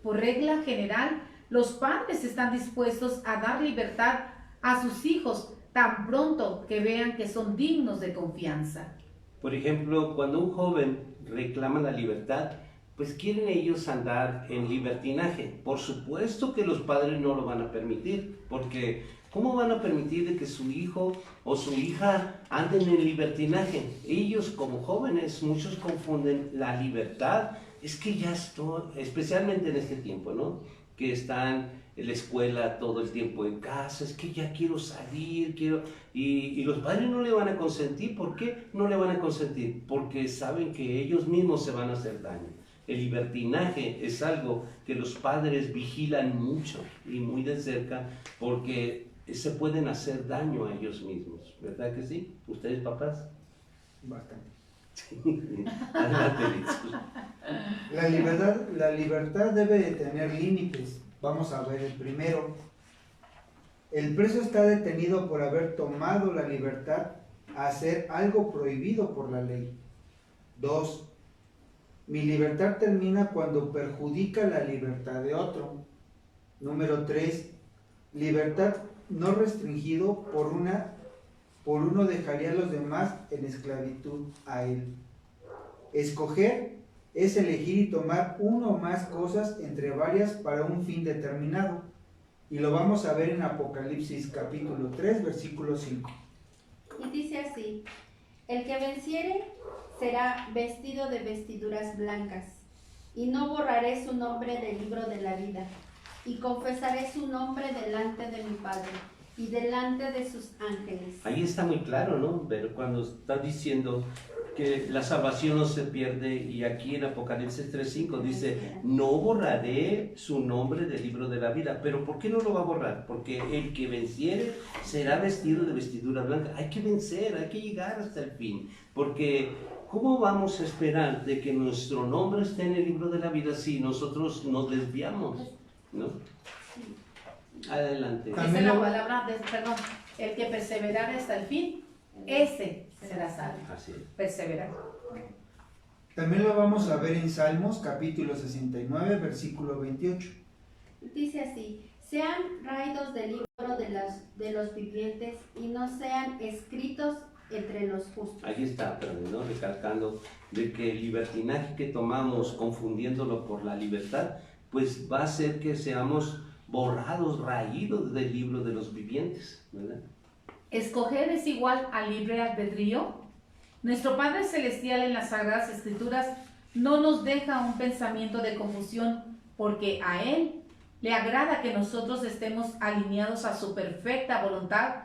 Por regla general, los padres están dispuestos a dar libertad a sus hijos tan pronto que vean que son dignos de confianza. Por ejemplo, cuando un joven reclama la libertad, pues quieren ellos andar en libertinaje. Por supuesto que los padres no lo van a permitir, porque ¿cómo van a permitir de que su hijo o su hija anden en libertinaje? Ellos como jóvenes, muchos confunden la libertad. Es que ya estoy, especialmente en este tiempo, ¿no?, que están en la escuela todo el tiempo en casa, es que ya quiero salir, y los padres no le van a consentir. ¿Por qué no le van a consentir? Porque saben que ellos mismos se van a hacer daño. El libertinaje es algo que los padres vigilan mucho y muy de cerca, porque se pueden hacer daño a ellos mismos, ¿verdad que sí? ¿Ustedes, papás? Bastante. Adelante, Liz. La libertad debe de tener límites. Vamos a ver el primero. El preso está detenido por haber tomado la libertad a hacer algo prohibido por la ley. 2. Mi libertad termina cuando perjudica la libertad de otro. Número 3. Libertad no restringido por uno dejaría a los demás en esclavitud a él. Escoger es elegir y tomar una o más cosas entre varias para un fin determinado. Y lo vamos a ver en Apocalipsis capítulo 3, versículo 5. Y dice así: el que venciere será vestido de vestiduras blancas, y no borraré su nombre del libro de la vida, y confesaré su nombre delante de mi Padre y delante de sus ángeles. Ahí está muy claro, ¿no? Pero cuando está diciendo que la salvación no se pierde, y aquí en Apocalipsis 3:5 dice, no borraré su nombre del libro de la vida. Pero ¿por qué no lo va a borrar? Porque el que venciere será vestido de vestidura blanca. Hay que vencer, hay que llegar hasta el fin, porque ¿cómo vamos a esperar de que nuestro nombre esté en el libro de la vida si nosotros nos desviamos? ¿No? Adelante. Esa es la palabra, perdón, el que perseverare hasta el fin, ese será salvo. Así es. Perseverar. También lo vamos a ver en Salmos, capítulo 69, versículo 28. Dice así: sean raídos del libro de los vivientes y no sean escritos entre los justos. Ahí está, perdón, ¿no? Recalcando de que el libertinaje que tomamos confundiéndolo por la libertad, pues va a hacer que seamos borrados, raídos del libro de los vivientes, ¿verdad? Escoger es igual a libre albedrío. Nuestro Padre Celestial en las Sagradas Escrituras no nos deja un pensamiento de confusión, porque a Él le agrada que nosotros estemos alineados a su perfecta voluntad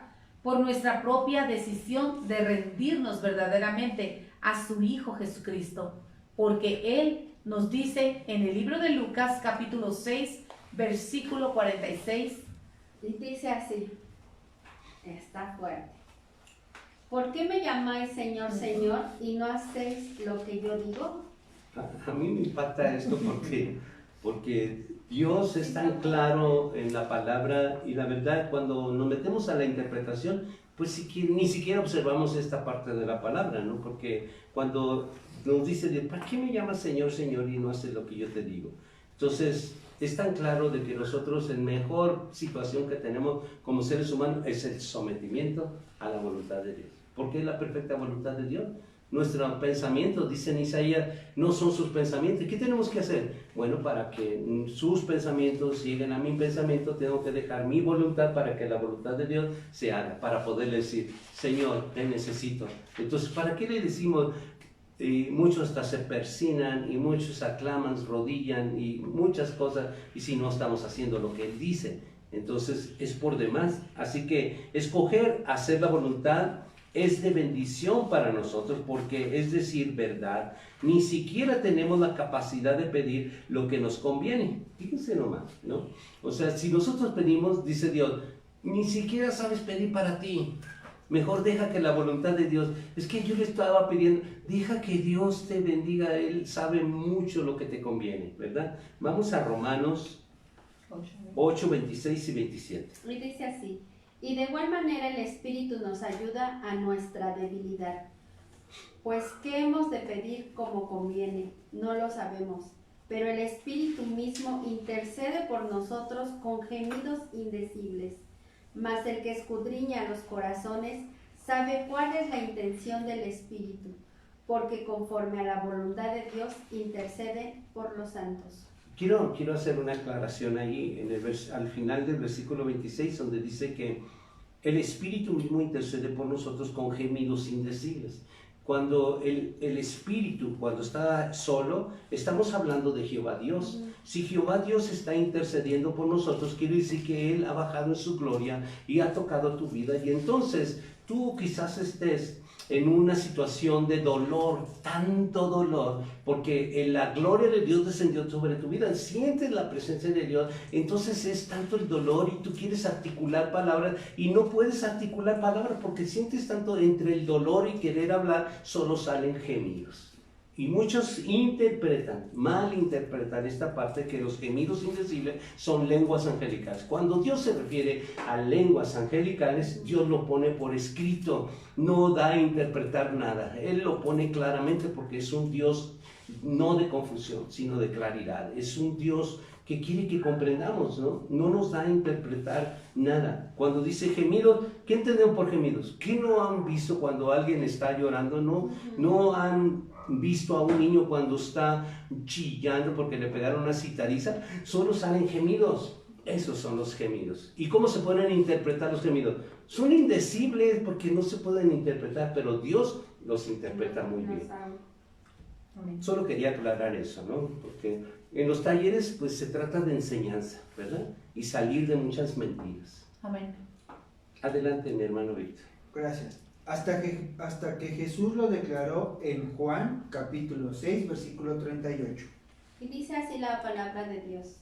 por nuestra propia decisión de rendirnos verdaderamente a su Hijo Jesucristo, porque Él nos dice en el libro de Lucas capítulo 6, versículo 46, Y dice así, está fuerte: ¿por qué me llamáis Señor, Señor, y no hacéis lo que yo digo? A mí me impacta esto porque Dios es tan claro en la palabra, y la verdad cuando nos metemos a la interpretación, pues ni siquiera observamos esta parte de la palabra, ¿no? Porque cuando nos dice, ¿para qué me llamas Señor, Señor y no haces lo que yo te digo? Entonces es tan claro de que nosotros la mejor situación que tenemos como seres humanos es el sometimiento a la voluntad de Dios. ¿Por qué la perfecta voluntad de Dios? Nuestros pensamientos, dice en Isaías, no son sus pensamientos. ¿Qué tenemos que hacer? Bueno, para que sus pensamientos lleguen a mi pensamiento, tengo que dejar mi voluntad para que la voluntad de Dios se haga, para poderle decir, Señor, te necesito. Entonces, ¿para qué le decimos? Y muchos hasta se persignan y muchos aclaman, rodillan y muchas cosas, y si no estamos haciendo lo que Él dice, entonces es por demás. Así que escoger hacer la voluntad es de bendición para nosotros, porque es decir verdad. Ni siquiera tenemos la capacidad de pedir lo que nos conviene. Fíjense nomás, ¿no? O sea, si nosotros pedimos, dice Dios, ni siquiera sabes pedir para ti. Mejor deja que la voluntad de Dios, es que yo le estaba pidiendo, deja que Dios te bendiga, Él sabe mucho lo que te conviene, ¿verdad? Vamos a Romanos 8, 26 y 27. Y dice así: y de igual manera el Espíritu nos ayuda a nuestra debilidad. Pues ¿qué hemos de pedir como conviene? No lo sabemos, pero el Espíritu mismo intercede por nosotros con gemidos indecibles. Mas el que escudriña los corazones sabe cuál es la intención del Espíritu, porque conforme a la voluntad de Dios intercede por los santos. Quiero hacer una aclaración ahí al final del versículo 26, donde dice que el Espíritu mismo intercede por nosotros con gemidos indecibles. Cuando el Espíritu, cuando está solo, estamos hablando de Jehová Dios. Si Jehová Dios está intercediendo por nosotros, quiere decir que Él ha bajado en su gloria y ha tocado tu vida. Y entonces tú quizás estés en una situación de dolor, tanto dolor, porque la gloria de Dios descendió sobre tu vida, sientes la presencia de Dios, entonces es tanto el dolor y tú quieres articular palabras y no puedes articular palabras porque sientes tanto entre el dolor y querer hablar, solo salen gemidos. Y muchos malinterpretan esta parte, que los gemidos indecibles son lenguas angelicales. Cuando Dios se refiere a lenguas angelicales, Dios lo pone por escrito, no da a interpretar nada. Él lo pone claramente porque es un Dios no de confusión, sino de claridad. Es un Dios que quiere que comprendamos, ¿no? No nos da a interpretar nada. Cuando dice gemidos, ¿qué entendemos por gemidos? ¿Qué no han visto cuando alguien está llorando? No han visto a un niño cuando está chillando porque le pegaron una citariza. Solo salen gemidos. Esos son los gemidos. ¿Y cómo se pueden interpretar los gemidos? Son indecibles porque no se pueden interpretar, pero Dios los interpreta muy bien. Solo quería aclarar eso, ¿no? Porque en los talleres pues se trata de enseñanza, ¿verdad? Y salir de muchas mentiras. Amén. Adelante, mi hermano Víctor. Gracias. hasta que Jesús lo declaró en Juan capítulo 6, versículo 38. Y dice así la palabra de Dios.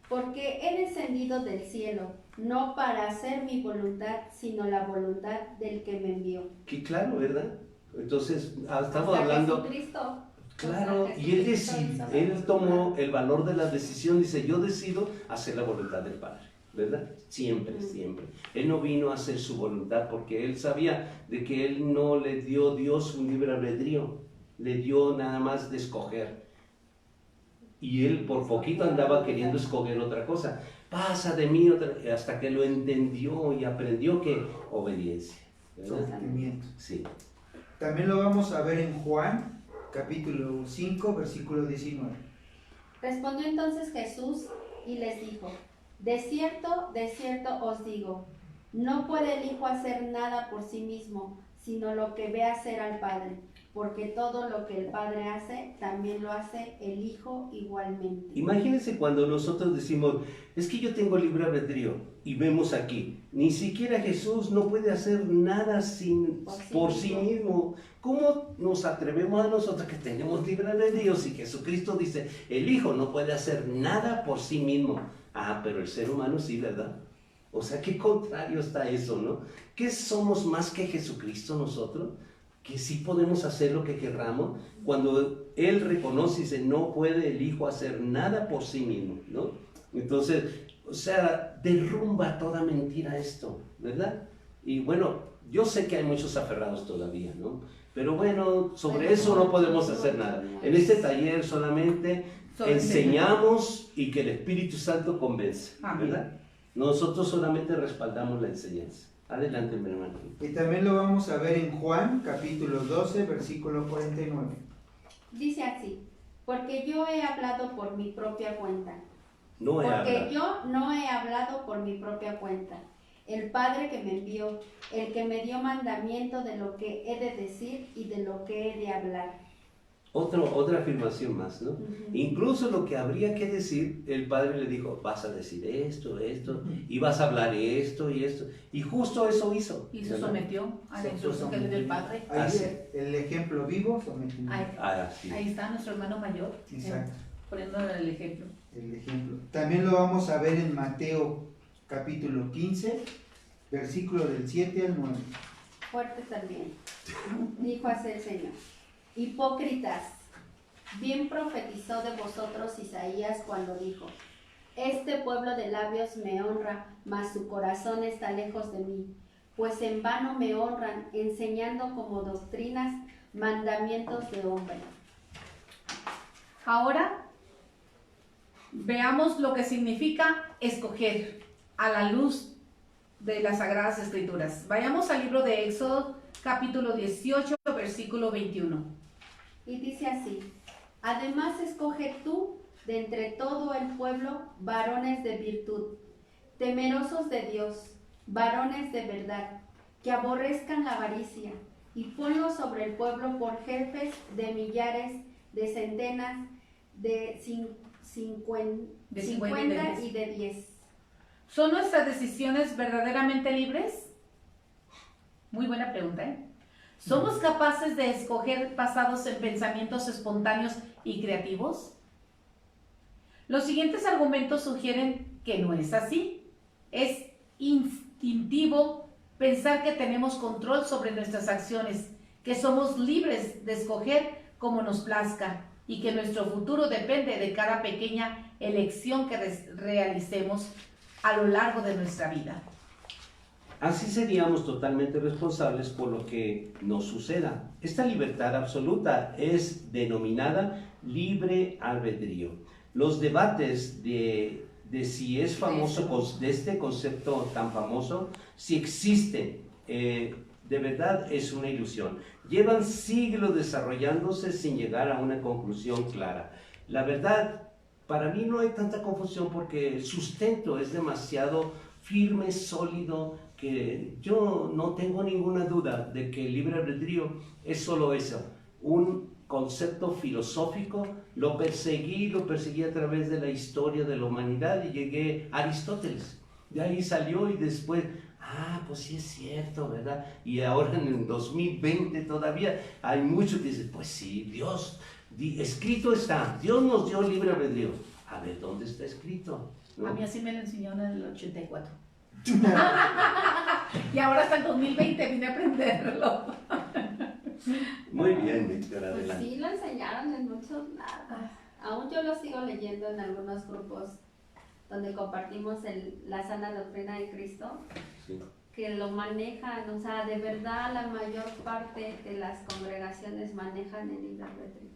Porque he descendido del cielo, no para hacer mi voluntad, sino la voluntad del que me envió. Qué claro, ¿verdad? Entonces, estamos Hasta hablando... Jesucristo. Claro, O sea, y él, Jesucristo hizo la él voluntad. tomó el valor de la decisión, dice, yo decido hacer la voluntad del Padre, ¿verdad? Siempre, siempre. Él no vino a hacer su voluntad porque él sabía de que él no le dio Dios un libre albedrío, le dio nada más de escoger. Y él por poquito andaba queriendo escoger otra cosa. Pasa de mí hasta que lo entendió y aprendió que obediencia, ¿verdad? Sometimiento. Sí. También lo vamos a ver en Juan capítulo 5, versículo 19. Respondió entonces Jesús y les dijo, de cierto os digo, no puede el Hijo hacer nada por sí mismo, sino lo que ve hacer al Padre, porque todo lo que el Padre hace, también lo hace el Hijo igualmente. Imagínense cuando nosotros decimos, es que yo tengo libre albedrío, y vemos aquí, ni siquiera Jesús no puede hacer nada por sí mismo. ¿Cómo nos atrevemos a nosotros que tenemos libre albedrío si Jesucristo dice, el Hijo no puede hacer nada por sí mismo? Ah, pero el ser humano sí, ¿verdad? O sea, qué contrario está eso, ¿no? ¿Qué somos más que Jesucristo nosotros? Que sí podemos hacer lo que querramos, cuando Él reconoce y dice, no puede el Hijo hacer nada por sí mismo, ¿no? Entonces, o sea, derrumba toda mentira esto, ¿verdad? Y bueno, yo sé que hay muchos aferrados todavía, ¿no? Pero bueno, sobre eso no podemos hacer nada. En este taller solamente enseñamos y que el Espíritu Santo convence, ¿verdad? Nosotros solamente respaldamos la enseñanza. Adelante, mi hermano. Y también lo vamos a ver en Juan capítulo 12, versículo 49. Dice así, porque yo he hablado por mi propia cuenta. No he Porque hablado. yo no he hablado por mi propia cuenta. El Padre que me envió, el que me dio mandamiento de lo que he de decir y de lo que he de hablar. Otra afirmación más, ¿no? Incluso lo que habría que decir, el Padre le dijo, vas a decir esto, y vas a hablar esto y esto. Y justo eso hizo. Y se ¿verdad? sometió a la instrucción que le dio el Padre. Ahí Así. el ejemplo vivo, sometimiento. Así. Ahí está nuestro hermano mayor, Exacto. poniendo el ejemplo. El ejemplo. También lo vamos a ver en Mateo capítulo 15, versículo del 7 al 9. Fuerte también. Dijo así el Señor. Hipócritas, bien profetizó de vosotros Isaías cuando dijo, este pueblo de labios me honra, mas su corazón está lejos de mí, pues en vano me honran, enseñando como doctrinas mandamientos de hombre. Ahora veamos lo que significa escoger a la luz de las Sagradas Escrituras. Vayamos al libro de Éxodo, capítulo 18, versículo 21. Y dice así, además escoge tú de entre todo el pueblo varones de virtud, temerosos de Dios, varones de verdad, que aborrezcan la avaricia, y ponlos sobre el pueblo por jefes de millares, de centenas, de 50 y de 10. ¿Son nuestras decisiones verdaderamente libres? Muy buena pregunta, ¿eh? ¿Somos capaces de escoger basados en pensamientos espontáneos y creativos? Los siguientes argumentos sugieren que no es así. Es instintivo pensar que tenemos control sobre nuestras acciones, que somos libres de escoger como nos plazca y que nuestro futuro depende de cada pequeña elección que realicemos a lo largo de nuestra vida. Así seríamos totalmente responsables por lo que nos suceda. Esta libertad absoluta es denominada libre albedrío. Los debates de si es famoso, de este concepto tan famoso, si existe, de verdad es una ilusión. Llevan siglos desarrollándose sin llegar a una conclusión clara. La verdad, para mí no hay tanta confusión porque el sustento es demasiado firme, sólido, que yo no tengo ninguna duda de que el libre albedrío es solo eso, un concepto filosófico. Lo perseguí a través de la historia de la humanidad y llegué a Aristóteles. De ahí salió y después, pues sí es cierto, ¿verdad? Y ahora en el 2020 todavía hay muchos que dicen, pues sí, Dios, escrito está, Dios nos dio libre albedrío. A ver, ¿dónde está escrito? ¿No? A mí así me lo enseñó en el 84. Y ahora hasta el 2020 vine a aprenderlo. Muy bien, Víctor, Pues adelante. sí, lo enseñaron en muchos lados. Aún yo lo sigo leyendo en algunos grupos donde compartimos la sana doctrina de Cristo, Sí. que lo manejan, o sea, de verdad la mayor parte de las congregaciones manejan el libre albedrío.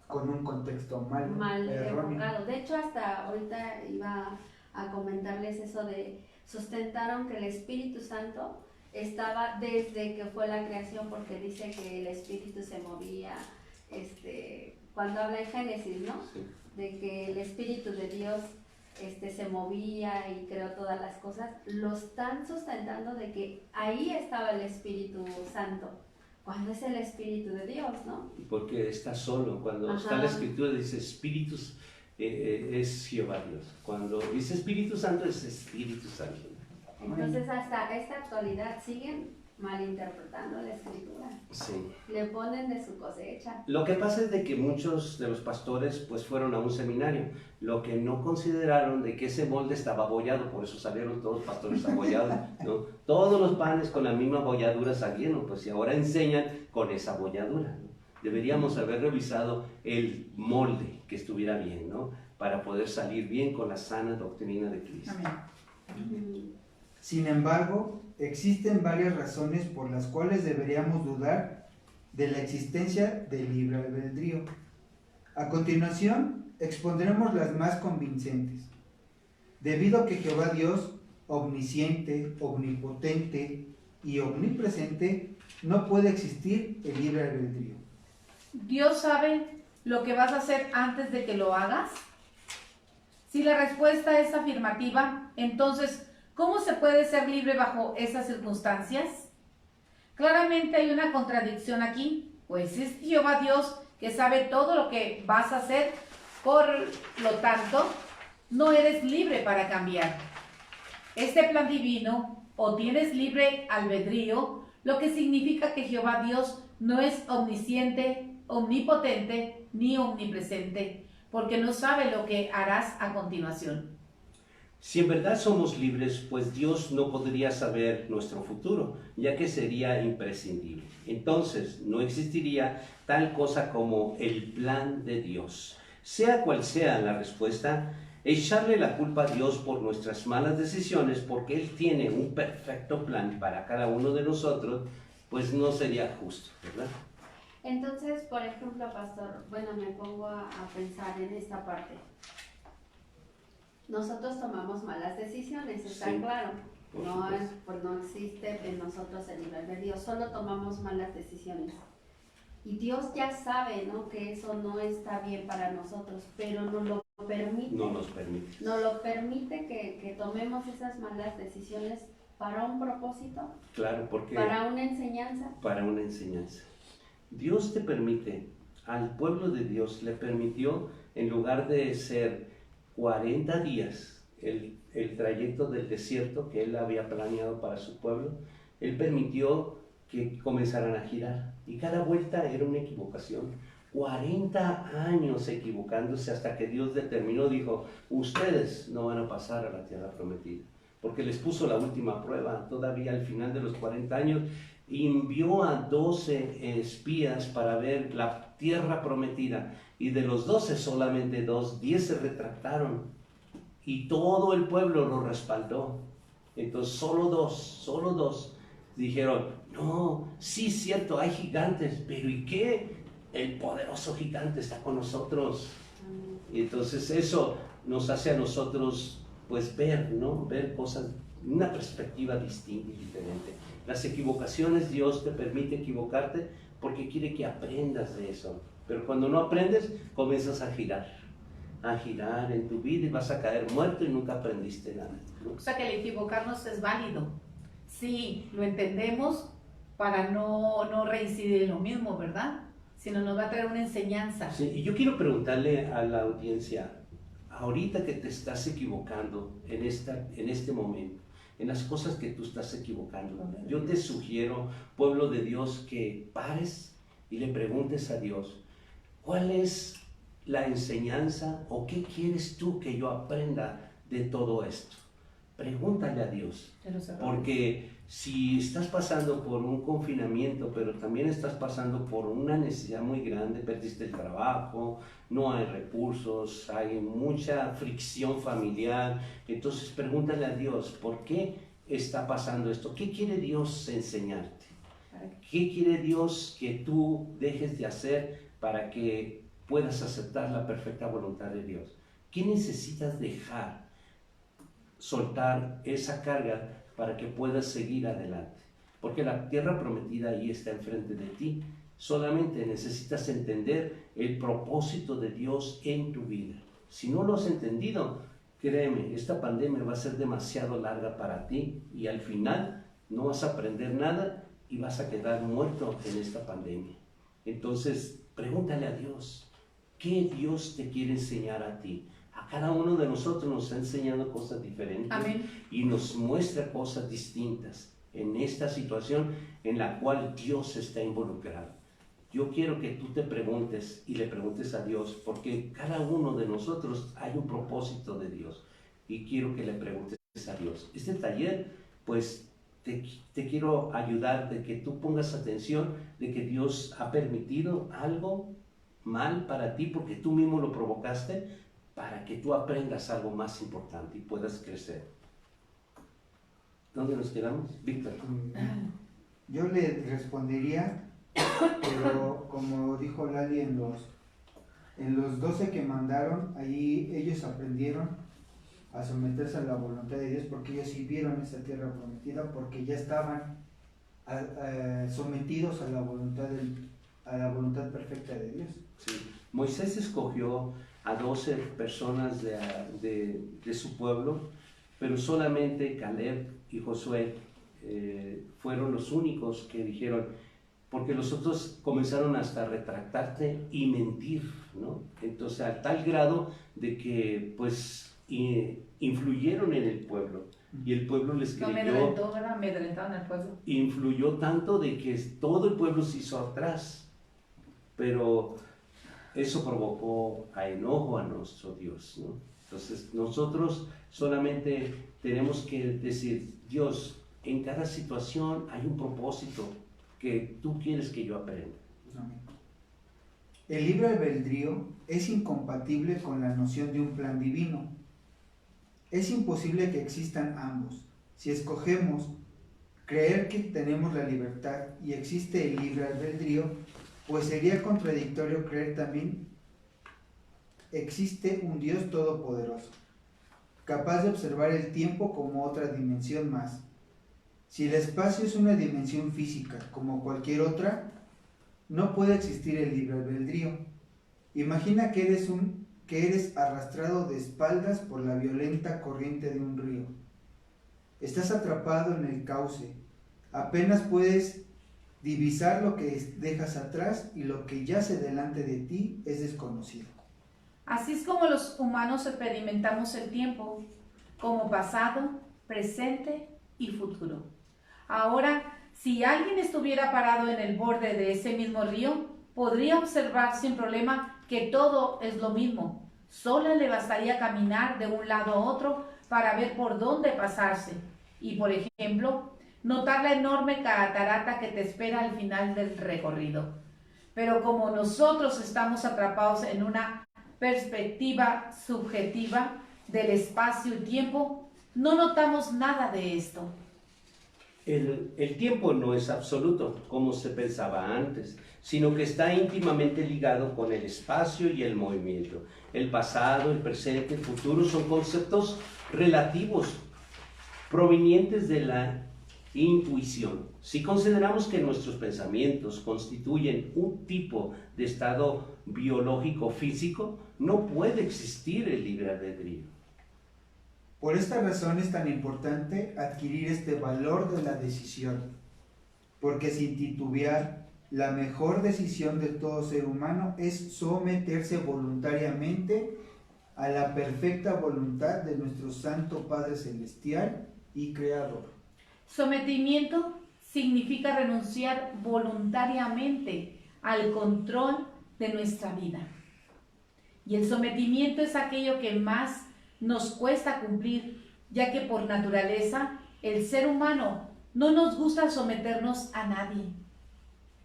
Con un contexto mal erróneo. enfocado. De hecho, hasta ahorita iba a comentarles eso de sustentaron que el Espíritu Santo estaba desde que fue la creación, porque dice que el Espíritu se movía, cuando habla en Génesis, ¿no? Sí. De que el Espíritu de Dios se movía y creó todas las cosas, lo están sustentando de que ahí estaba el Espíritu Santo, cuando es el Espíritu de Dios, ¿no? Porque está solo. Cuando está la escritura dice Espíritus, es Jehová Dios. Cuando dice Espíritu Santo es Espíritu Santo. Entonces hasta esta actualidad siguen malinterpretando la escritura, Sí. le ponen de su cosecha. Lo que pasa es de que muchos de los pastores pues fueron a un seminario, lo que no consideraron de que ese molde estaba abollado, por eso salieron todos pastores abollados, ¿no? Todos los panes con la misma abolladura salieron, pues y ahora enseñan con esa abolladura, ¿no? Deberíamos haber revisado el molde que estuviera bien, ¿no? Para poder salir bien con la sana doctrina de Cristo. Amén. Sin embargo, existen varias razones por las cuales deberíamos dudar de la existencia del libre albedrío. A continuación, expondremos las más convincentes. Debido a que Jehová Dios, omnisciente, omnipotente y omnipresente, no puede existir el libre albedrío. ¿Dios sabe lo que vas a hacer antes de que lo hagas? Si la respuesta es afirmativa, entonces, ¿cómo se puede ser libre bajo esas circunstancias? Claramente hay una contradicción aquí, pues es Jehová Dios que sabe todo lo que vas a hacer, por lo tanto, no eres libre para cambiar. Este plan divino, o tienes libre albedrío, lo que significa que Jehová Dios no es omnisciente, omnipotente ni omnipresente, porque no sabe lo que harás a continuación. Si en verdad somos libres, pues Dios no podría saber nuestro futuro, ya que sería imprescindible. Entonces, no existiría tal cosa como el plan de Dios. Sea cual sea la respuesta, echarle la culpa a Dios por nuestras malas decisiones, porque Él tiene un perfecto plan para cada uno de nosotros, pues no sería justo, ¿verdad? Entonces, por ejemplo, pastor, bueno, me pongo a pensar en esta parte. Nosotros tomamos malas decisiones, está Sí, claro. por No, supuesto. pues no existe en nosotros el libre albedrío, solo tomamos malas decisiones. Y Dios ya sabe, ¿no?, que eso no está bien para nosotros, pero nos lo permite. No nos permite. Nos lo permite que tomemos esas malas decisiones para un propósito, Claro, porque para una enseñanza. para una enseñanza. Dios te permite, al pueblo de Dios le permitió, en lugar de ser 40 días el trayecto del desierto que Él había planeado para su pueblo, Él permitió que comenzaran a girar. Y cada vuelta era una equivocación. 40 años equivocándose hasta que Dios determinó, dijo, ustedes no van a pasar a la tierra prometida. Porque les puso la última prueba, todavía al final de los 40 años, envió a 12 espías para ver la tierra prometida. Y de los 12 solamente 10 se retractaron. Y todo el pueblo lo respaldó. Entonces solo dos dijeron, no, sí es cierto, hay gigantes, pero ¿y qué? El poderoso gigante está con nosotros. Y entonces eso nos hace a nosotros pues ver, ¿no? Ver cosas, una perspectiva distinta y diferente. Las equivocaciones, Dios te permite equivocarte porque quiere que aprendas de eso. Pero cuando no aprendes, comienzas a girar en tu vida y vas a caer muerto y nunca aprendiste nada, ¿no? O sea que el equivocarnos es válido. Sí, lo entendemos para no reincidir en lo mismo, ¿verdad? Sino nos va a traer una enseñanza. Sí, y yo quiero preguntarle a la audiencia, ahorita que te estás equivocando en este momento, en las cosas que tú estás equivocando, yo te sugiero, pueblo de Dios, que pares y le preguntes a Dios, ¿cuál es la enseñanza o qué quieres tú que yo aprenda de todo esto? Pregúntale a Dios, porque si estás pasando por un confinamiento, pero también estás pasando por una necesidad muy grande, perdiste el trabajo, no hay recursos, hay mucha fricción familiar, entonces pregúntale a Dios, ¿por qué está pasando esto? ¿Qué quiere Dios enseñarte? ¿Qué quiere Dios que tú dejes de hacer para que puedas aceptar la perfecta voluntad de Dios? ¿Qué necesitas dejar, soltar esa carga para que puedas seguir adelante? Porque la tierra prometida ahí está enfrente de ti. Solamente necesitas entender el propósito de Dios en tu vida. Si no lo has entendido, créeme, esta pandemia va a ser demasiado larga para ti y al final no vas a aprender nada y vas a quedar muerto en esta pandemia. Entonces, pregúntale a Dios, ¿qué Dios te quiere enseñar a ti? A cada uno de nosotros nos ha enseñado cosas diferentes. Amén. Y nos muestra cosas distintas en esta situación en la cual Dios está involucrado. Yo quiero que tú te preguntes y le preguntes a Dios, porque cada uno de nosotros hay un propósito de Dios y quiero que le preguntes a Dios. Este taller, pues te quiero ayudar de que tú pongas atención de que Dios ha permitido algo mal para ti porque tú mismo lo provocaste, para que tú aprendas algo más importante y puedas crecer. ¿Dónde nos quedamos? Víctor. Yo le respondería, pero como dijo Lali, en los 12 que mandaron, ahí ellos aprendieron a someterse a la voluntad de Dios, porque ellos sí vieron esa tierra prometida, porque ya estaban sometidos a la voluntad perfecta de Dios. Sí. Moisés escogió a 12 personas de su pueblo, pero solamente Caleb y Josué fueron los únicos que dijeron, porque los otros comenzaron hasta a retractarse y mentir, ¿no? Entonces, a tal grado de que, pues, influyeron en el pueblo, y el pueblo les creyó. Amedrentaron al pueblo. Influyó tanto de que todo el pueblo se hizo atrás, pero eso provocó a enojo a nuestro Dios, ¿no? Entonces nosotros solamente tenemos que decir, Dios, en cada situación hay un propósito que tú quieres que yo aprenda. El libre albedrío es incompatible con la noción de un plan divino. Es imposible que existan ambos. Si escogemos creer que tenemos la libertad y existe el libre albedrío, pues sería contradictorio creer también existe un Dios todopoderoso, capaz de observar el tiempo como otra dimensión más. Si el espacio es una dimensión física como cualquier otra, no puede existir el libre albedrío. Imagina que eres arrastrado de espaldas por la violenta corriente de un río. Estás atrapado en el cauce. Apenas puedes divisar lo que dejas atrás y lo que yace delante de ti es desconocido. Así es como los humanos experimentamos el tiempo, como pasado, presente y futuro. Ahora, si alguien estuviera parado en el borde de ese mismo río, podría observar sin problema que todo es lo mismo. Solo le bastaría caminar de un lado a otro para ver por dónde pasarse. Y, por ejemplo, notar la enorme catarata que te espera al final del recorrido. Pero como nosotros estamos atrapados en una perspectiva subjetiva del espacio y tiempo, no notamos nada de esto. El tiempo no es absoluto, como se pensaba antes, sino que está íntimamente ligado con el espacio y el movimiento. El pasado, el presente, el futuro son conceptos relativos, provenientes de la intuición. Si consideramos que nuestros pensamientos constituyen un tipo de estado biológico físico, no puede existir el libre albedrío. Por esta razón es tan importante adquirir este valor de la decisión, porque sin titubear, la mejor decisión de todo ser humano es someterse voluntariamente a la perfecta voluntad de nuestro Santo Padre Celestial y Creador. Sometimiento significa renunciar voluntariamente al control de nuestra vida. Y el sometimiento es aquello que más nos cuesta cumplir, ya que por naturaleza el ser humano no nos gusta someternos a nadie.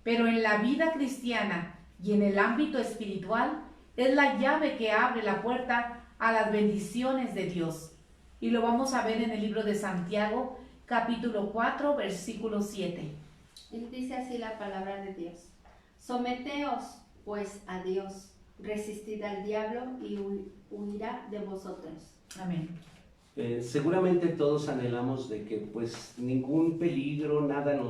Pero en la vida cristiana y en el ámbito espiritual es la llave que abre la puerta a las bendiciones de Dios. Y lo vamos a ver en el libro de Santiago, capítulo 4, versículo 7. Y dice así la palabra de Dios. Someteos, pues, a Dios. Resistid al diablo y huirá de vosotros. Amén. Seguramente todos anhelamos de que pues ningún peligro, nada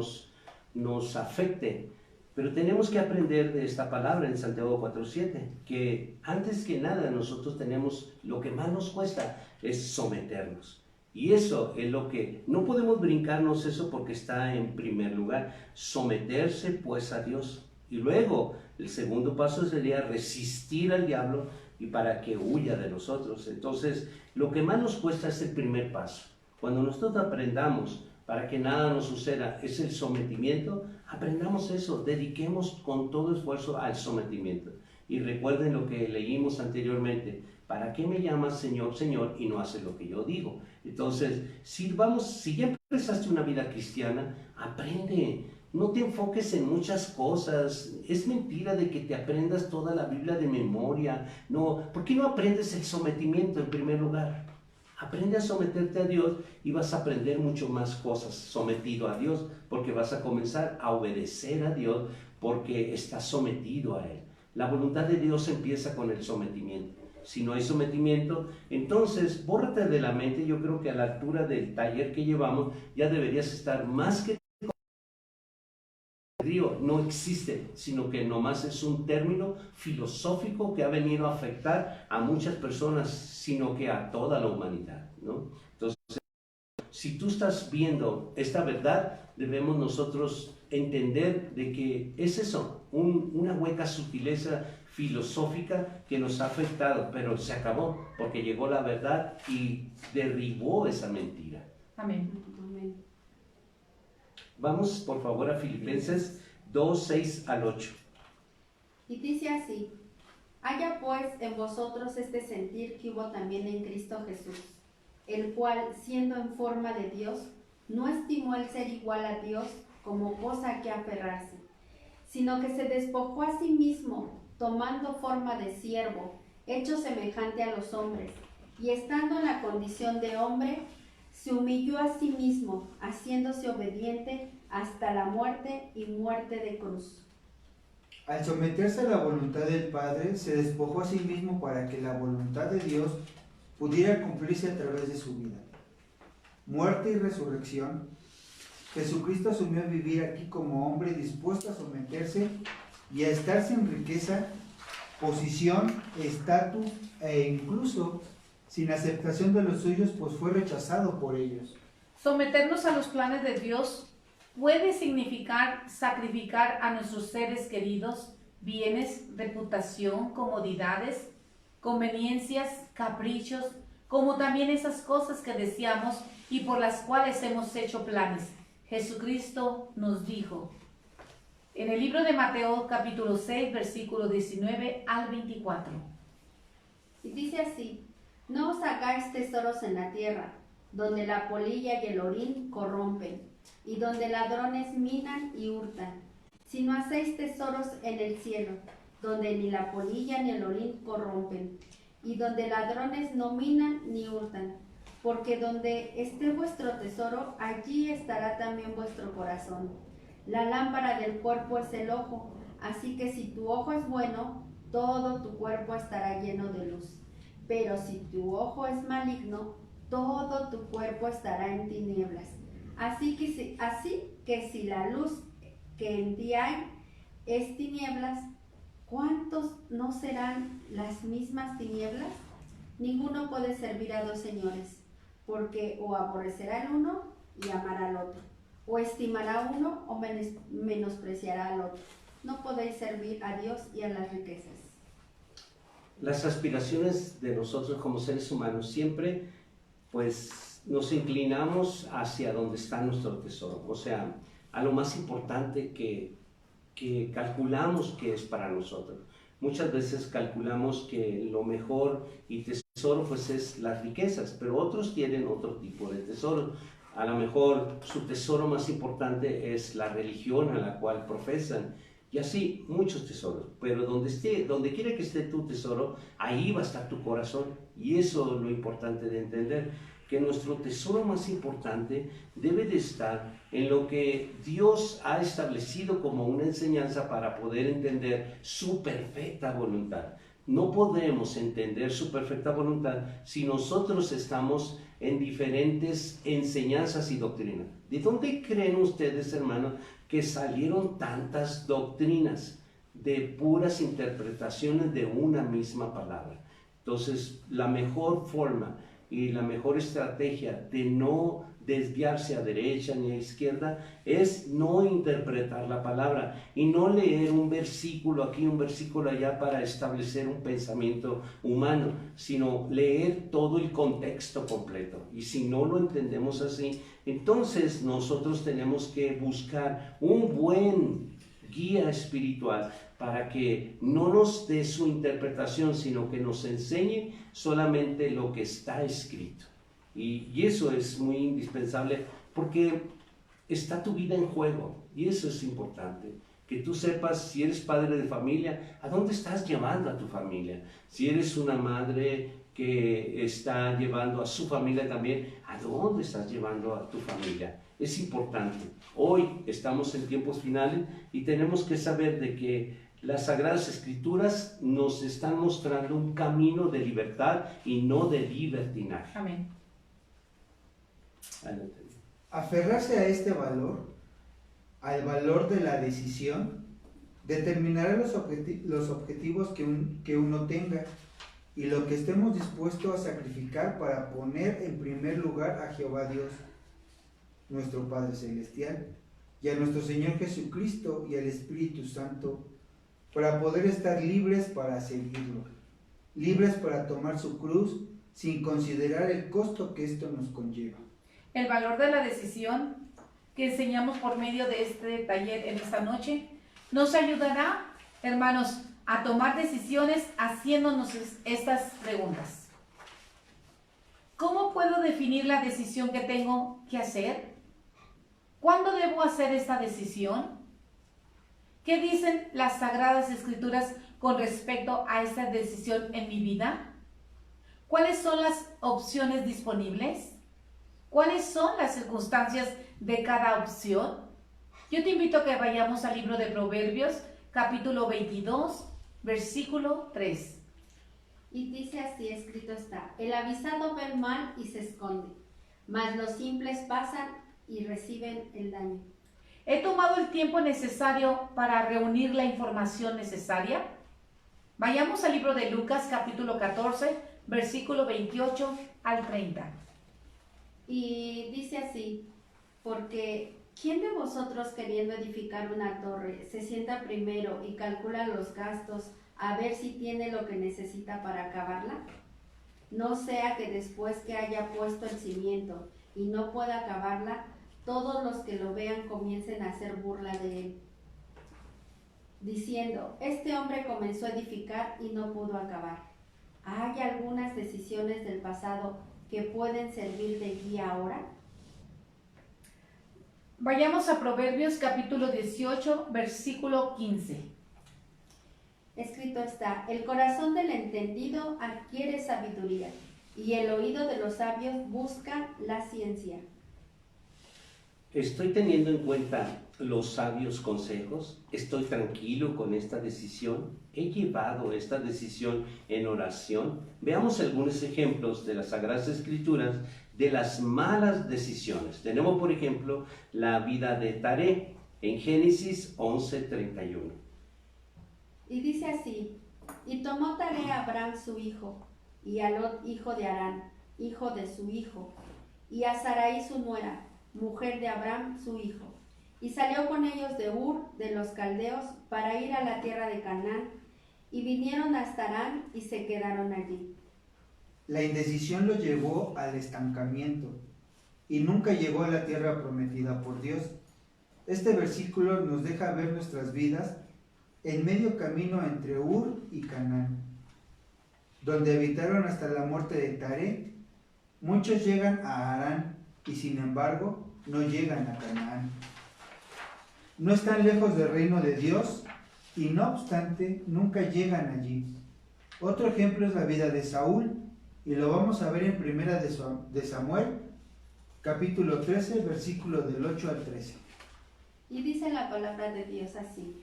nos afecte, pero tenemos que aprender de esta palabra en Santiago 4:7, que antes que nada nosotros tenemos, lo que más nos cuesta es someternos. Y eso es lo que, no podemos brincarnos eso porque está en primer lugar, someterse pues a Dios. Y luego el segundo paso sería resistir al diablo y para que huya de nosotros. Entonces, lo que más nos cuesta es el primer paso. Cuando nosotros aprendamos para que nada nos suceda, es el sometimiento, aprendamos eso, dediquemos con todo esfuerzo al sometimiento. Y recuerden lo que leímos anteriormente, ¿para qué me llamas Señor, Señor y no haces lo que yo digo? Entonces, si ya empezaste una vida cristiana, aprende. No te enfoques en muchas cosas. Es mentira de que te aprendas toda la Biblia de memoria. No, ¿por qué no aprendes el sometimiento en primer lugar? Aprende a someterte a Dios y vas a aprender mucho más cosas sometido a Dios, porque vas a comenzar a obedecer a Dios porque estás sometido a Él. La voluntad de Dios empieza con el sometimiento. Si no hay sometimiento, entonces bórrate de la mente. Yo creo que a la altura del taller que llevamos ya deberías estar más que no existe, sino que nomás es un término filosófico que ha venido a afectar a muchas personas, sino que a toda la humanidad, ¿no? Entonces, si tú estás viendo esta verdad, debemos nosotros entender de que es eso, una hueca sutileza filosófica que nos ha afectado, pero se acabó porque llegó la verdad y derribó esa mentira. Amén. Amén. Vamos por favor a Filipenses 2:6-8. Y dice así: haya pues en vosotros este sentir que hubo también en Cristo Jesús, el cual, siendo en forma de Dios, no estimó el ser igual a Dios como cosa a que aferrarse, sino que se despojó a sí mismo, tomando forma de siervo, hecho semejante a los hombres, y estando en la condición de hombre, se humilló a sí mismo, haciéndose obediente hasta la muerte y muerte de cruz. Al someterse a la voluntad del Padre, se despojó a sí mismo para que la voluntad de Dios pudiera cumplirse a través de su vida. Muerte y resurrección, Jesucristo asumió vivir aquí como hombre dispuesto a someterse y a estar sin riqueza, posición, estatus e incluso sin aceptación de los suyos, pues fue rechazado por ellos. Someternos a los planes de Dios puede significar sacrificar a nuestros seres queridos, bienes, reputación, comodidades, conveniencias, caprichos, como también esas cosas que deseamos y por las cuales hemos hecho planes. Jesucristo nos dijo en el libro de Mateo capítulo 6, versículo 19-24. Y dice así: no os hagáis tesoros en la tierra, donde la polilla y el orín corrompen, y donde ladrones minan y hurtan, sino hacéis tesoros en el cielo, donde ni la polilla ni el orín corrompen, y donde ladrones no minan ni hurtan, porque donde esté vuestro tesoro, allí estará también vuestro corazón. La lámpara del cuerpo es el ojo, así que si tu ojo es bueno, todo tu cuerpo estará lleno de luz. Pero si tu ojo es maligno, todo tu cuerpo estará en tinieblas. Así que si la luz que en ti hay es tinieblas, ¿cuántos no serán las mismas tinieblas? Ninguno puede servir a dos señores, porque o aborrecerá el uno y amará al otro, o estimará a uno o menospreciará al otro. No podéis servir a Dios y a las riquezas. las aspiraciones de nosotros como seres humanos siempre, pues, nos inclinamos hacia donde está nuestro tesoro, o sea, a lo más importante que calculamos que es para nosotros. Muchas veces calculamos que lo mejor y tesoro pues es las riquezas, pero otros tienen otro tipo de tesoro. A lo mejor su tesoro más importante es la religión a la cual profesan, y así muchos tesoros, pero donde quiera que esté tu tesoro, ahí va a estar tu corazón, y eso es lo importante de entender, que nuestro tesoro más importante debe de estar en lo que Dios ha establecido como una enseñanza para poder entender su perfecta voluntad. No podemos entender su perfecta voluntad si nosotros estamos en diferentes enseñanzas y doctrinas. ¿De dónde creen ustedes, hermanos, que salieron tantas doctrinas de puras interpretaciones de una misma palabra? Entonces, la mejor forma y la mejor estrategia de no desviarse a derecha ni a izquierda es no interpretar la palabra y no leer un versículo aquí, un versículo allá para establecer un pensamiento humano, sino leer todo el contexto completo. Y si no lo entendemos así, entonces nosotros tenemos que buscar un buen guía espiritual para que no nos dé su interpretación, sino que nos enseñe solamente lo que está escrito. Y eso es muy indispensable porque está tu vida en juego, y eso es importante. Que tú sepas, si eres padre de familia, a dónde estás llevando a tu familia. Si eres una madre que está llevando a su familia también, ¿a dónde estás llevando a tu familia? Es importante. Hoy estamos en tiempos finales y tenemos que saber de que las Sagradas Escrituras nos están mostrando un camino de libertad y no de libertinaje. Amén. Adelante. Aferrarse a este valor, al valor de la decisión, determinará los objetivos que uno tenga y lo que estemos dispuestos a sacrificar para poner en primer lugar a Jehová Dios, nuestro Padre Celestial, y a nuestro Señor Jesucristo y al Espíritu Santo, para poder estar libres para seguirlo, libres para tomar su cruz sin considerar el costo que esto nos conlleva. El valor de la decisión que enseñamos por medio de este taller en esta noche nos ayudará, hermanos, a tomar decisiones haciéndonos estas preguntas. ¿Cómo puedo definir la decisión que tengo que hacer? ¿Cuándo debo hacer esta decisión? ¿Qué dicen las Sagradas Escrituras con respecto a esta decisión en mi vida? ¿Cuáles son las opciones disponibles? ¿Cuáles son las circunstancias de cada opción? Yo te invito a que vayamos al libro de Proverbios, capítulo 22, versículo 3. Y dice así, escrito está: el avisado ve el mal y se esconde, mas los simples pasan y reciben el daño. ¿He tomado el tiempo necesario para reunir la información necesaria? Vayamos al libro de Lucas, capítulo 14, versículo 28 al 30. Y dice así: porque ¿quién de vosotros, queriendo edificar una torre, se sienta primero y calcula los gastos a ver si tiene lo que necesita para acabarla? No sea que después que haya puesto el cimiento y no pueda acabarla, todos los que lo vean comiencen a hacer burla de él, diciendo: este hombre comenzó a edificar y no pudo acabar. ¿Hay algunas decisiones del pasado que pueden servir de guía ahora? Vayamos a Proverbios, capítulo 18, versículo 15. Escrito está: el corazón del entendido adquiere sabiduría, y el oído de los sabios busca la ciencia. ¿Estoy teniendo en cuenta los sabios consejos? ¿Estoy tranquilo con esta decisión? ¿He llevado esta decisión en oración? Veamos algunos ejemplos de las Sagradas Escrituras de las malas decisiones. Tenemos, por ejemplo, la vida de Taré en Génesis 11:31. Y dice así: y tomó Taré a Abraham su hijo, y a Lot hijo de Harán, hijo de su hijo, y a Sarai su nuera, mujer de Abraham su hijo, y salió con ellos de Ur de los Caldeos para ir a la tierra de Canaán, y vinieron hasta Harán y se quedaron allí. La indecisión lo llevó al estancamiento y nunca llegó a la tierra prometida por Dios. Este versículo nos deja ver nuestras vidas en medio camino entre Ur y Canaán, donde habitaron hasta la muerte de Taré. Muchos llegan a Harán y sin embargo no llegan a Canaán. No están lejos del reino de Dios y no obstante nunca llegan allí. Otro ejemplo es la vida de Saúl y lo vamos a ver en Primera de Samuel, capítulo 13, versículo del 8 al 13. Y dice la palabra de Dios así: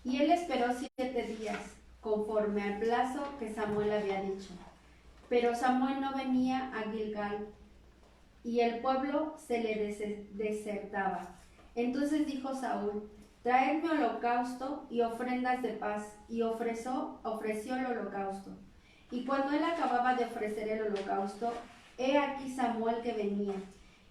y él esperó 7 días, conforme al plazo que Samuel había dicho. Pero Samuel no venía a Gilgal, y el pueblo se le desertaba. Entonces dijo Saúl: traedme holocausto y ofrendas de paz. Y ofreció el holocausto. Y cuando él acababa de ofrecer el holocausto, he aquí Samuel que venía.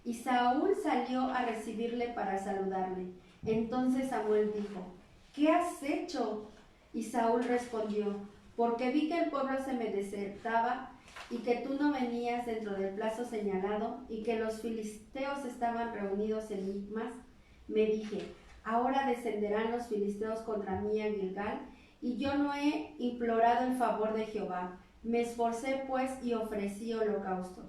Y Saúl salió a recibirle para saludarle. Entonces Samuel dijo: ¿qué has hecho? Y Saúl respondió: porque vi que el pueblo se me desertaba y que tú no venías dentro del plazo señalado y que los filisteos estaban reunidos en Micmas. Me dije: ahora descenderán los filisteos contra mí a Gilgal, y yo no he implorado el favor de Jehová. Me esforcé pues y ofrecí holocausto.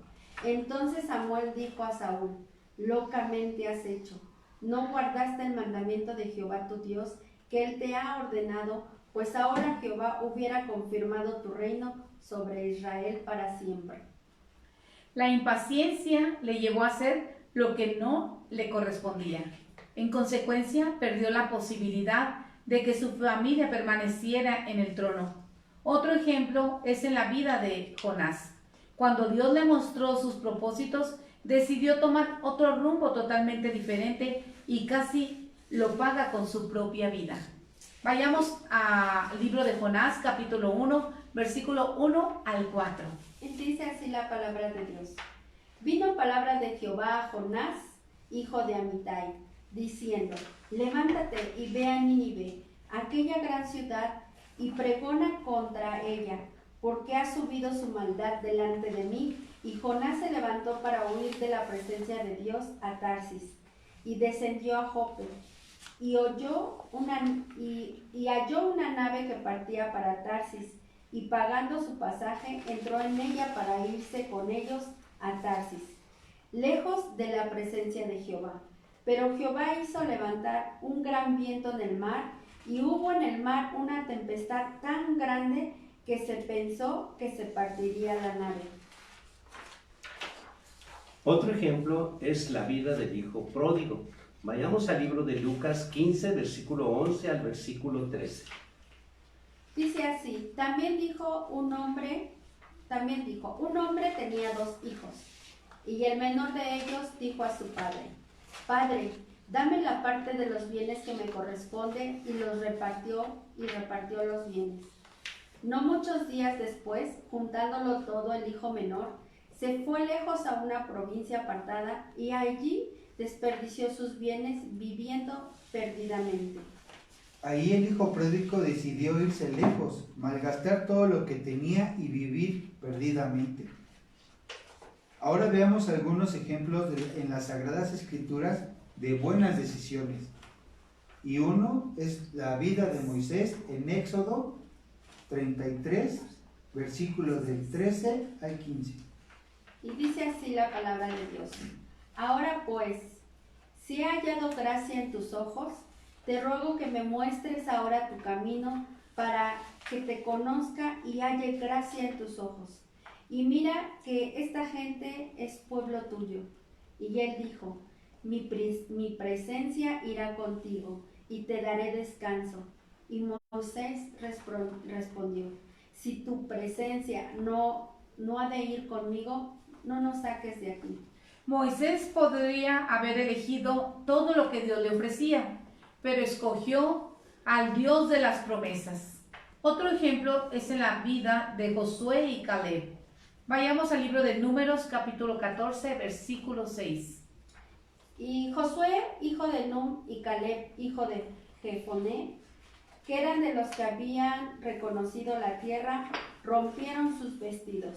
Entonces Samuel dijo a Saúl: locamente has hecho. No guardaste el mandamiento de Jehová tu Dios, que él te ha ordenado, pues ahora Jehová hubiera confirmado tu reino sobre Israel para siempre. La impaciencia le llevó a hacer lo que no le correspondía. En consecuencia, perdió la posibilidad de que su familia permaneciera en el trono. Otro ejemplo es en la vida de Jonás. Cuando Dios le mostró sus propósitos, decidió tomar otro rumbo totalmente diferente y casi lo paga con su propia vida. Vayamos al libro de Jonás, capítulo 1, versículo 1 al 4. Y dice así la palabra de Dios: vino palabra de Jehová a Jonás, hijo de Amitai, diciendo: levántate y ve a Nínive, aquella gran ciudad, y pregona contra ella, porque ha subido su maldad delante de mí. Y Jonás se levantó para huir de la presencia de Dios a Tarsis, y descendió a Jope, y halló una nave que partía para Tarsis, y pagando su pasaje, entró en ella para irse con ellos a Tarsis, lejos de la presencia de Jehová. Pero Jehová hizo levantar un gran viento en el mar, y hubo en el mar una tempestad tan grande que se pensó que se partiría la nave. Otro ejemplo es la vida del hijo pródigo. Vayamos al libro de Lucas 15, versículo 11 al versículo 13. Dice así: también dijo, un hombre tenía 2 hijos, y el menor de ellos dijo a su padre: Padre, dame la parte de los bienes que me corresponde, y repartió los bienes. No muchos días después, juntándolo todo, el hijo menor se fue lejos a una provincia apartada, y allí desperdició sus bienes viviendo perdidamente. Ahí el hijo pródigo decidió irse lejos, malgastar todo lo que tenía y vivir perdidamente. Ahora veamos algunos ejemplos en las Sagradas Escrituras de buenas decisiones. Y uno es la vida de Moisés en Éxodo 33, versículos del 13 al 15. Y dice así la palabra de Dios: ahora pues, si he hallado gracia en tus ojos, te ruego que me muestres ahora tu camino, para que te conozca y halle gracia en tus ojos. Y mira que esta gente es pueblo tuyo. Y él dijo: mi presencia irá contigo, y te daré descanso. Y Moisés respondió: si tu presencia no ha de ir conmigo, no nos saques de aquí. Moisés podría haber elegido todo lo que Dios le ofrecía, pero escogió al Dios de las promesas. Otro ejemplo es en la vida de Josué y Caleb. Vayamos al libro de Números, capítulo 14, versículo 6. Y Josué, hijo de Nun, y Caleb, hijo de Jefoné, que eran de los que habían reconocido la tierra, rompieron sus vestidos.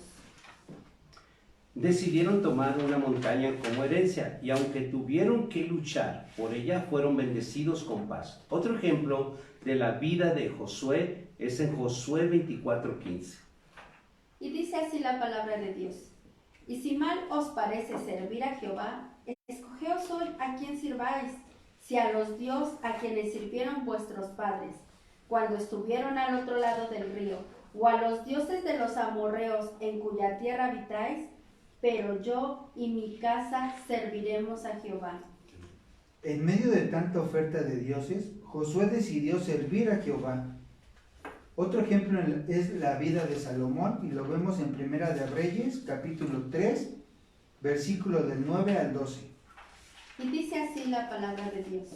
Decidieron tomar una montaña como herencia y aunque tuvieron que luchar por ella, fueron bendecidos con paz. Otro ejemplo de la vida de Josué es en Josué 24:15. Y dice así la palabra de Dios. Y si mal os parece servir a Jehová, escogeos hoy a quién sirváis, si a los dioses a quienes sirvieron vuestros padres, cuando estuvieron al otro lado del río, o a los dioses de los amorreos en cuya tierra habitáis, pero yo y mi casa serviremos a Jehová. En medio de tanta oferta de dioses, Josué decidió servir a Jehová. Otro ejemplo es la vida de Salomón y lo vemos en Primera de Reyes, capítulo 3, versículos del 9 al 12. Y dice así la palabra de Dios.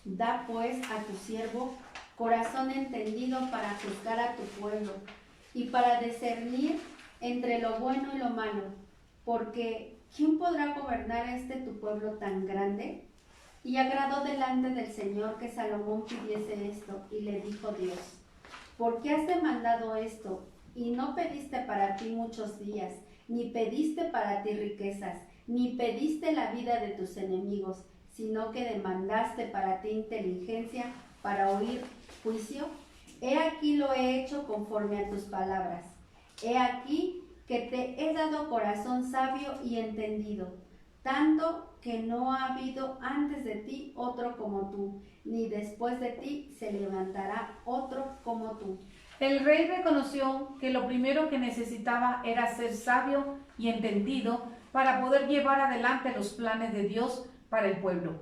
Da pues a tu siervo corazón entendido para juzgar a tu pueblo y para discernir entre lo bueno y lo malo, porque ¿quién podrá gobernar tu pueblo tan grande? Y agradó delante del Señor que Salomón pidiese esto, y le dijo Dios: ¿por qué has demandado esto? Y no pediste para ti muchos días, ni pediste para ti riquezas, ni pediste la vida de tus enemigos, sino que demandaste para ti inteligencia para oír juicio. He aquí lo he hecho conforme a tus palabras. He aquí que te he dado corazón sabio y entendido, tanto que no ha habido antes de ti otro como tú, ni después de ti se levantará otro como tú. El rey reconoció que lo primero que necesitaba era ser sabio y entendido para poder llevar adelante los planes de Dios para el pueblo.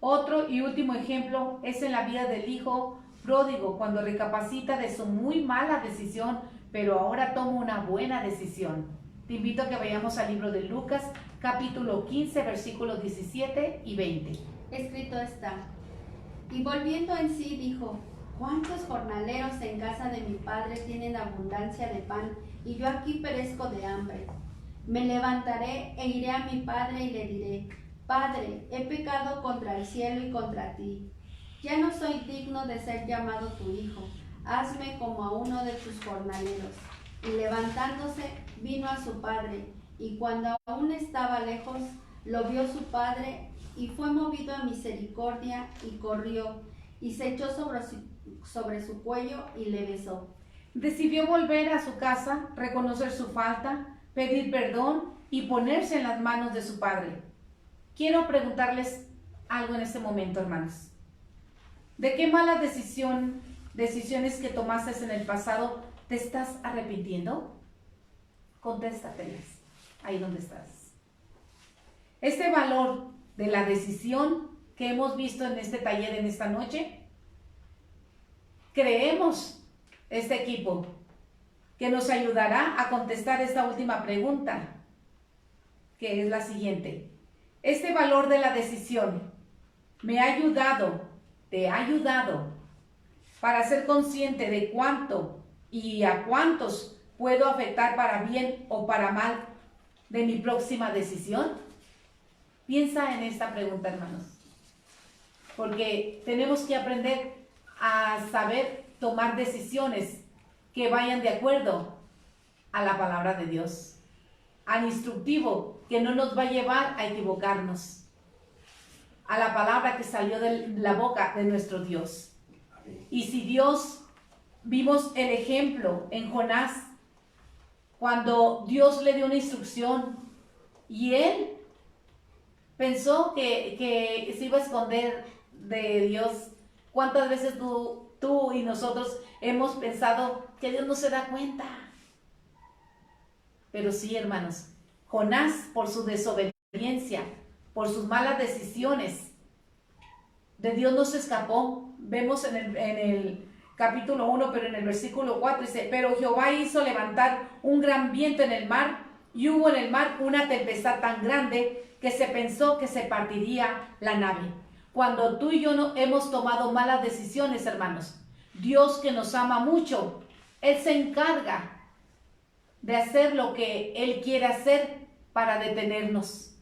Otro y último ejemplo es en la vida del hijo pródigo, cuando recapacita de su muy mala decisión, pero ahora toma una buena decisión. Te invito a que vayamos al libro de Lucas, capítulo 15, versículos 17 y 20. Escrito está: y volviendo en sí dijo: ¿cuántos jornaleros en casa de mi padre tienen abundancia de pan, y yo aquí perezco de hambre? Me levantaré e iré a mi padre y le diré: Padre, he pecado contra el cielo y contra ti. Ya no soy digno de ser llamado tu hijo. Hazme como a uno de tus jornaleros. Y levantándose, vino a su padre, y cuando aún estaba lejos, lo vio su padre, y fue movido a misericordia, y corrió, y se echó sobre su cuello, y le besó. Decidió volver a su casa, reconocer su falta, pedir perdón y ponerse en las manos de su padre. Quiero preguntarles algo en este momento, hermanos. ¿De qué malas decisiones que tomaste en el pasado te estás arrepintiendo? Contéstatelas ahí donde estás. Este valor de la decisión que hemos visto en este taller en esta noche, creemos este equipo que nos ayudará a contestar esta última pregunta, que es la siguiente. Este valor de la decisión me ha ayudado, te ha ayudado para ser consciente de cuánto y a cuántos puedo afectar para bien o para mal de mi próxima decisión. Piensa en esta pregunta, hermanos, porque tenemos que aprender a saber tomar decisiones que vayan de acuerdo a la palabra de Dios, al instructivo que no nos va a llevar a equivocarnos, a la palabra que salió de la boca de nuestro Dios. Y si Dios, vimos el ejemplo en Jonás, cuando Dios le dio una instrucción y él pensó que se iba a esconder de Dios. ¿Cuántas veces tú y nosotros hemos pensado que Dios no se da cuenta? Pero sí, hermanos, Jonás, por su desobediencia, por sus malas decisiones, de Dios no se escapó. Vemos en el capítulo 1, pero en el versículo 4 dice: pero Jehová hizo levantar un gran viento en el mar, y hubo en el mar una tempestad tan grande que se pensó que se partiría la nave. Cuando tú y yo no hemos tomado malas decisiones, hermanos, Dios, que nos ama mucho, Él se encarga de hacer lo que Él quiere hacer para detenernos,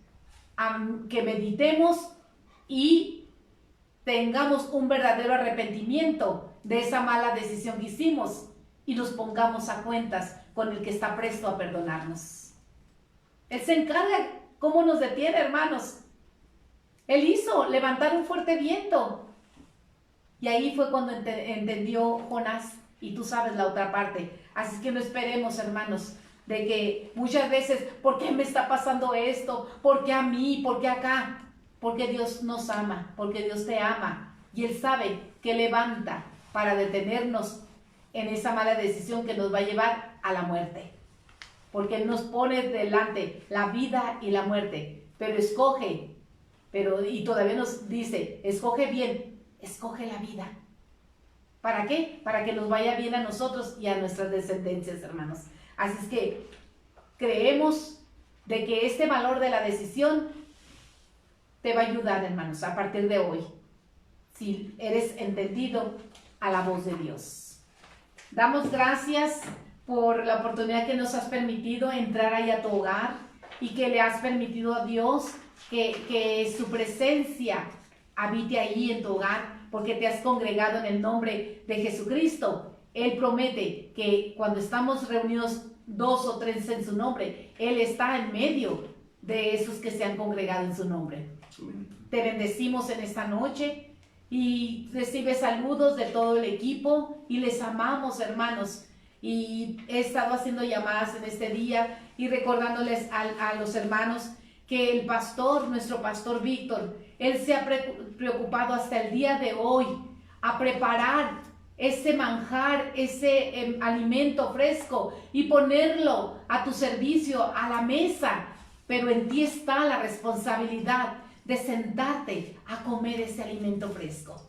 que meditemos y tengamos un verdadero arrepentimiento de esa mala decisión que hicimos y nos pongamos a cuentas con el que está presto a perdonarnos. Él se encarga cómo nos detiene, hermanos. Él hizo levantar un fuerte viento. Y ahí fue cuando entendió Jonás, y tú sabes la otra parte. Así que no esperemos, hermanos, de que muchas veces, ¿por qué me está pasando esto? ¿Por qué a mí? ¿Por qué acá? Porque Dios nos ama, porque Dios te ama. Y Él sabe que levanta para detenernos en esa mala decisión que nos va a llevar a la muerte. Porque Él nos pone delante la vida y la muerte. Pero escoge, y todavía nos dice, escoge bien, escoge la vida. ¿Para qué? Para que nos vaya bien a nosotros y a nuestras descendencias, hermanos. Así es que creemos de que este valor de la decisión te va a ayudar, hermanos, a partir de hoy, si eres entendido a la voz de Dios. Damos gracias por la oportunidad que nos has permitido entrar ahí a tu hogar y que le has permitido a Dios que su presencia habite ahí en tu hogar, porque te has congregado en el nombre de Jesucristo. Él promete que cuando estamos reunidos 2 o 3 en su nombre, Él está en medio de esos que se han congregado en su nombre. Te bendecimos en esta noche y recibe saludos de todo el equipo y les amamos, hermanos. Y he estado haciendo llamadas en este día y recordándoles a los hermanos que el pastor, nuestro pastor Víctor, él se ha preocupado hasta el día de hoy a preparar ese manjar, ese alimento fresco y ponerlo a tu servicio, a la mesa. Pero en ti está la responsabilidad de sentarte a comer ese alimento fresco.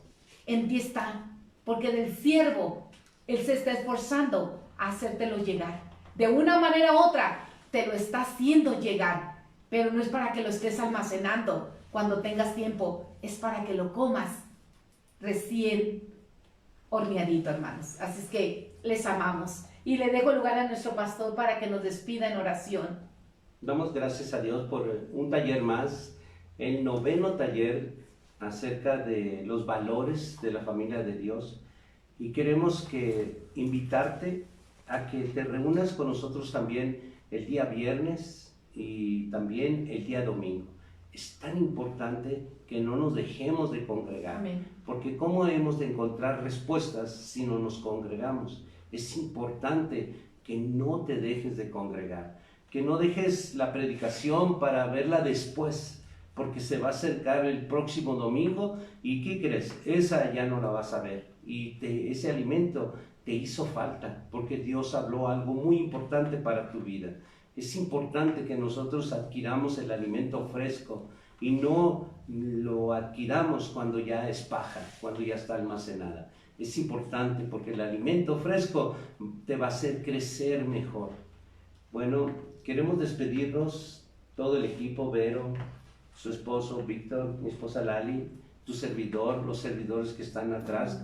En ti está, porque del siervo Él se está esforzando a hacértelo llegar. De una manera u otra te lo está haciendo llegar, pero no es para que lo estés almacenando cuando tengas tiempo, es para que lo comas recién horneadito, hermanos. Así es que les amamos y le dejo el lugar a nuestro pastor para que nos despida en oración. Damos gracias a Dios por un taller más, el 9º taller acerca de los valores de la familia de Dios, y queremos invitarte a que te reúnas con nosotros también el día viernes y también el día domingo. Es tan importante que no nos dejemos de congregar. Amén. Porque ¿cómo hemos de encontrar respuestas si no nos congregamos? Es importante que no te dejes de congregar, que no dejes la predicación para verla después, porque se va a acercar el próximo domingo y ¿qué crees? Esa ya no la vas a ver y ese alimento te hizo falta, porque Dios habló algo muy importante para tu vida. Es importante que nosotros adquiramos el alimento fresco y no lo adquiramos cuando ya es paja, cuando ya está almacenada. Es importante porque el alimento fresco te va a hacer crecer mejor. Bueno, queremos despedirnos, todo el equipo, Vero, su esposo Víctor, mi esposa Lali, tu servidor, los servidores que están atrás,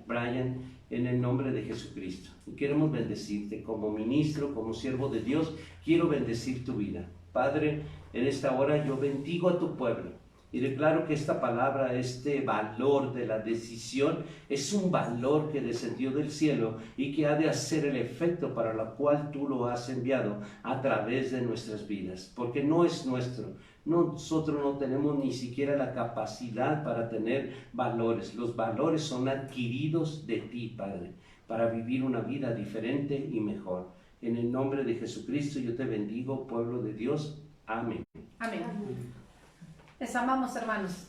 Brian, en el nombre de Jesucristo. Y queremos bendecirte como ministro, como siervo de Dios. Quiero bendecir tu vida. Padre, en esta hora yo bendigo a tu pueblo y declaro que esta palabra, este valor de la decisión, es un valor que descendió del cielo y que ha de hacer el efecto para el cual tú lo has enviado a través de nuestras vidas, porque no es nuestro. Nosotros no tenemos ni siquiera la capacidad para tener valores. Los valores son adquiridos de ti, Padre, para vivir una vida diferente y mejor. En el nombre de Jesucristo yo te bendigo, pueblo de Dios. Amén. Amén. Les amamos, hermanos.